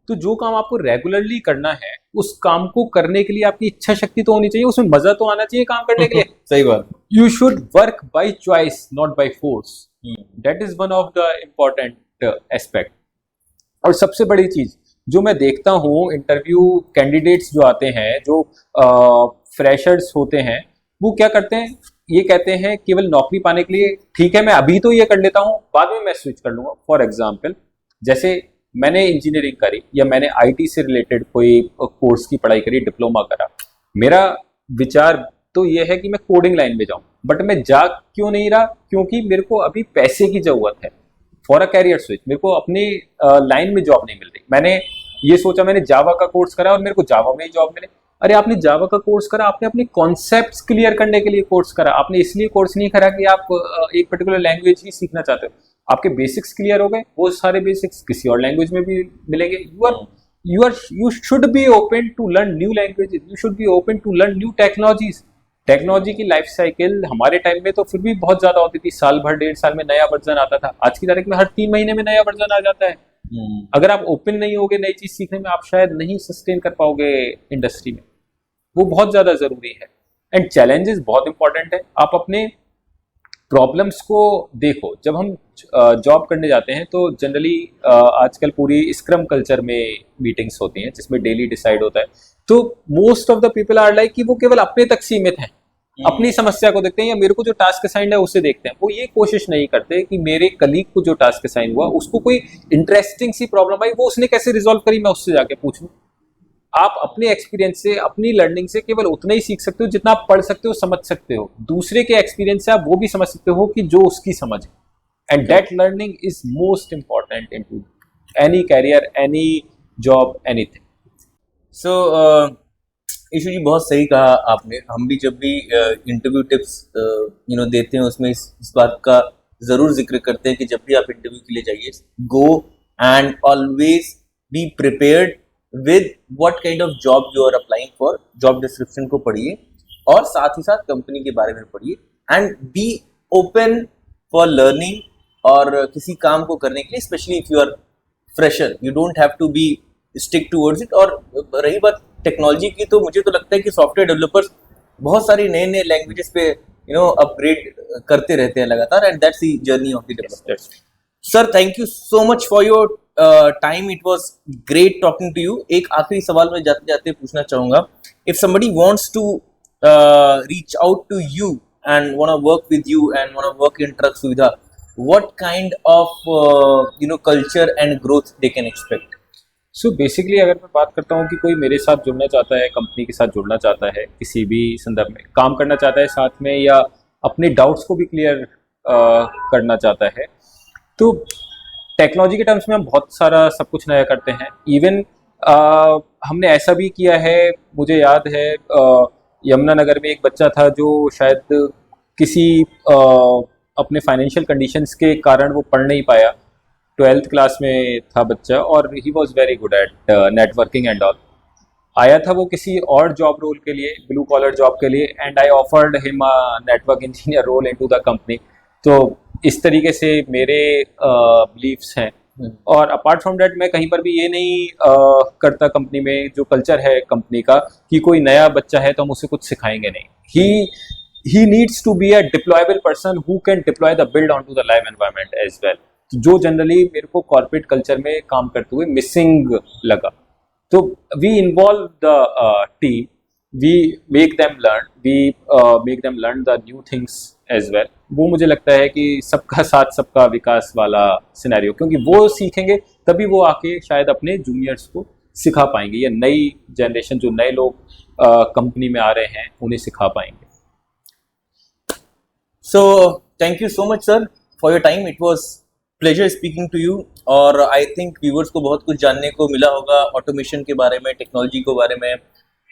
तो जो काम आपको रेगुलरली करना है, उस काम को करने के लिए आपकी इच्छा शक्ति तो होनी चाहिए, उसमें मजा तो आना चाहिए काम करने के लिए। सही बात। You should work by choice, not by force. That is one of the important aspect. और सबसे बड़ी चीज जो मैं देखता हूँ, इंटरव्यू कैंडिडेट्स जो आते हैं, जो फ्रेशर्स होते हैं, वो क्या करते हैं, ये कहते हैं केवल नौकरी पाने के लिए, ठीक है मैं अभी तो ये कर लेता हूँ, बाद में मैं स्विच कर लूंगा। फॉर एग्जाम्पल, जैसे मैंने इंजीनियरिंग करी या मैंने आईटी से रिलेटेड कोई कोर्स की पढ़ाई करी, डिप्लोमा करा, मेरा विचार तो ये है कि मैं कोडिंग लाइन में जाऊं, बट मैं जा क्यों नहीं रहा? क्योंकि मेरे को अभी पैसे की जरूरत है फॉर अ कैरियर स्विच। मेरे को अपनी लाइन में जॉब नहीं मिल रही। मैंने ये सोचा, मैंने जावा का कोर्स करा और मेरे को जावा में ही जॉब मिले। अरे आपने जावा का कोर्स करा, आपने अपने कॉन्सेप्ट्स क्लियर करने के लिए कोर्स करा, आपने इसलिए कोर्स नहीं करा कि आप एक पर्टिकुलर लैंग्वेज ही सीखना चाहते हो। आपके बेसिक्स क्लियर हो गए, वो सारे बेसिक्स किसी और लैंग्वेज में भी मिलेंगे। You should be open to learn new languages, you should be open to learn new technologies. Technology की लाइफ साइकिल हमारे टाइम में तो फिर भी बहुत ज्यादा होती थी, साल भर 1.5 साल में नया वर्जन आता था। आज की तारीख में हर 3 महीने में नया वर्जन आ जाता है। अगर आप ओपन नहीं होगे नई चीज सीखने में, आप शायद नहीं सस्टेन कर पाओगे इंडस्ट्री में। वो बहुत ज्यादा जरूरी है। एंड चैलेंजेस बहुत इंपॉर्टेंट है। आप अपने प्रॉब्लम्स को देखो। जब हम जॉब करने जाते हैं तो जनरली आजकल पूरी स्क्रम कल्चर में मीटिंग्स होती हैं जिसमें डेली डिसाइड होता है। तो most of the people are like कि वो केवल अपने तक सीमित हैं, अपनी समस्या को देखते हैं या मेरे को जो टास्क असाइन है उसे देखते हैं। वो ये कोशिश नहीं करते कि मेरे कलीग को जो टास्क असाइन हुआ उसको कोई इंटरेस्टिंग सी प्रॉब्लम आई, वो उसने कैसे रिजॉल्व करी, मैं उससे जाके पूछूं। आप अपने एक्सपीरियंस से, अपनी लर्निंग से केवल उतना ही सीख सकते हो जितना आप पढ़ सकते हो, समझ सकते हो। दूसरे के एक्सपीरियंस से आप वो भी समझ सकते हो कि जो उसकी समझ है। And that learning is most important into any career, any job, anything. So Ishu ji बहुत सही कहा आपने। हम भी जब भी इंटरव्यू टिप्स देते हैं उसमें इस बात का जरूर जिक्र करते हैं कि जब भी आप इंटरव्यू के लिए जाइए, go and always be prepared with what kind of job you are applying for. Job description को पढ़िए और साथ ही साथ कंपनी के बारे में पढ़िए and be open for learning और किसी काम को करने के लिए, specially if you are fresher, you don't have to be stick towards it. और रही बात टेक्नोलॉजी की, तो मुझे तो लगता है कि सॉफ्टवेयर डेवलपर्स बहुत सारी नए नए लैंग्वेजेस पे अपग्रेड करते रहते हैं लगातार, and that's the journey of the developer. Sir thank you so much for your time, it was great talking to you. एक आखिरी सवाल मैं जाते जाते पूछना चाहूंगा, if somebody wants to reach out to you and want to work with you and want to work in Truck Suvidha, what kind of culture and growth they can expect? So basically अगर मैं बात करता हूँ कि कोई मेरे साथ जुड़ना चाहता है, कंपनी के साथ जुड़ना चाहता है, किसी भी संदर्भ में काम करना चाहता है साथ में, या अपने डाउट्स को भी क्लियर करना चाहता है, तो टेक्नोलॉजी के टर्म्स में हम बहुत सारा सब कुछ नया करते हैं। इवन हमने ऐसा भी किया है, मुझे याद है यमुनानगर में एक बच्चा था जो शायद किसी अपने फाइनेंशियल कंडीशंस के कारण वो पढ़ नहीं पाया, 12th क्लास में था बच्चा, और he was very good at networking and all. आया था वो किसी और जॉब रोल के लिए, ब्लू कॉलर जॉब के लिए, and I offered him a network engineer role into the company. तो इस तरीके से मेरे बिलीव्स हैं। और अपार्ट फ्रॉम डैट मैं कहीं पर भी ये नहीं करता कंपनी में, जो कल्चर है कंपनी का, कि कोई नया बच्चा है तो हम उसे कुछ सिखाएंगे नहीं। He needs to be a deployable person who can deploy the build on to the live environment as well, जो जनरली मेरे को कॉर्पोरेट कल्चर में काम करते हुए मिसिंग लगा। तो we involve the team, we make them learn the new things as well. वो मुझे लगता है कि सबका साथ सबका विकास वाला सिनेरियो, क्योंकि वो सीखेंगे तभी वो आके शायद अपने जूनियर्स को सिखा पाएंगे, या नई जनरेशन जो नए लोग कंपनी में आ रहे हैं उन्हें सिखा पाएंगे। So thank you so much sir for your time, it was pleasure speaking to you। और आई थिंक व्यूवर्स को बहुत कुछ जानने को मिला होगा ऑटोमेशन के बारे में, टेक्नोलॉजी के बारे में।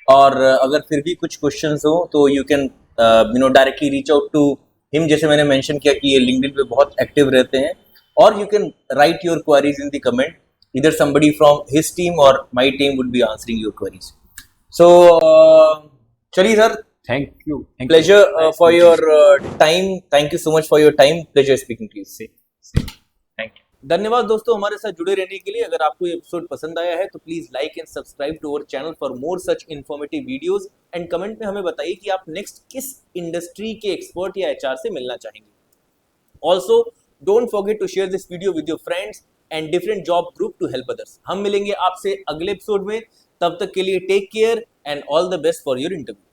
और अगर फिर भी कुछ क्वेश्चंस हो तो you can directly reach out to him, जैसे मैंने मेंशन किया कि ये लिंक्डइन पे बहुत एक्टिव रहते हैं। और you can write your queries in the comment, इधर somebody from his team or my team would be answering your queries। So चलिए sir, thank you, pleasure for your time, thank you so much for your time, pleasure speaking to you। Thank you. धन्यवाद दोस्तों हमारे साथ जुड़े रहने के लिए। अगर आपको ये एपिसोड पसंद आया है तो please like and subscribe to our channel for more such informative videos, and comment में हमें बताइए कि आप नेक्स्ट किस इंडस्ट्री के एक्सपर्ट या एचआर से मिलना चाहेंगे। Also don't forget to share this video with your friends and different job group to help others. हम मिलेंगे आपसे अगले एपिसोड में, तब तक के लिए take care and all the best for your interview.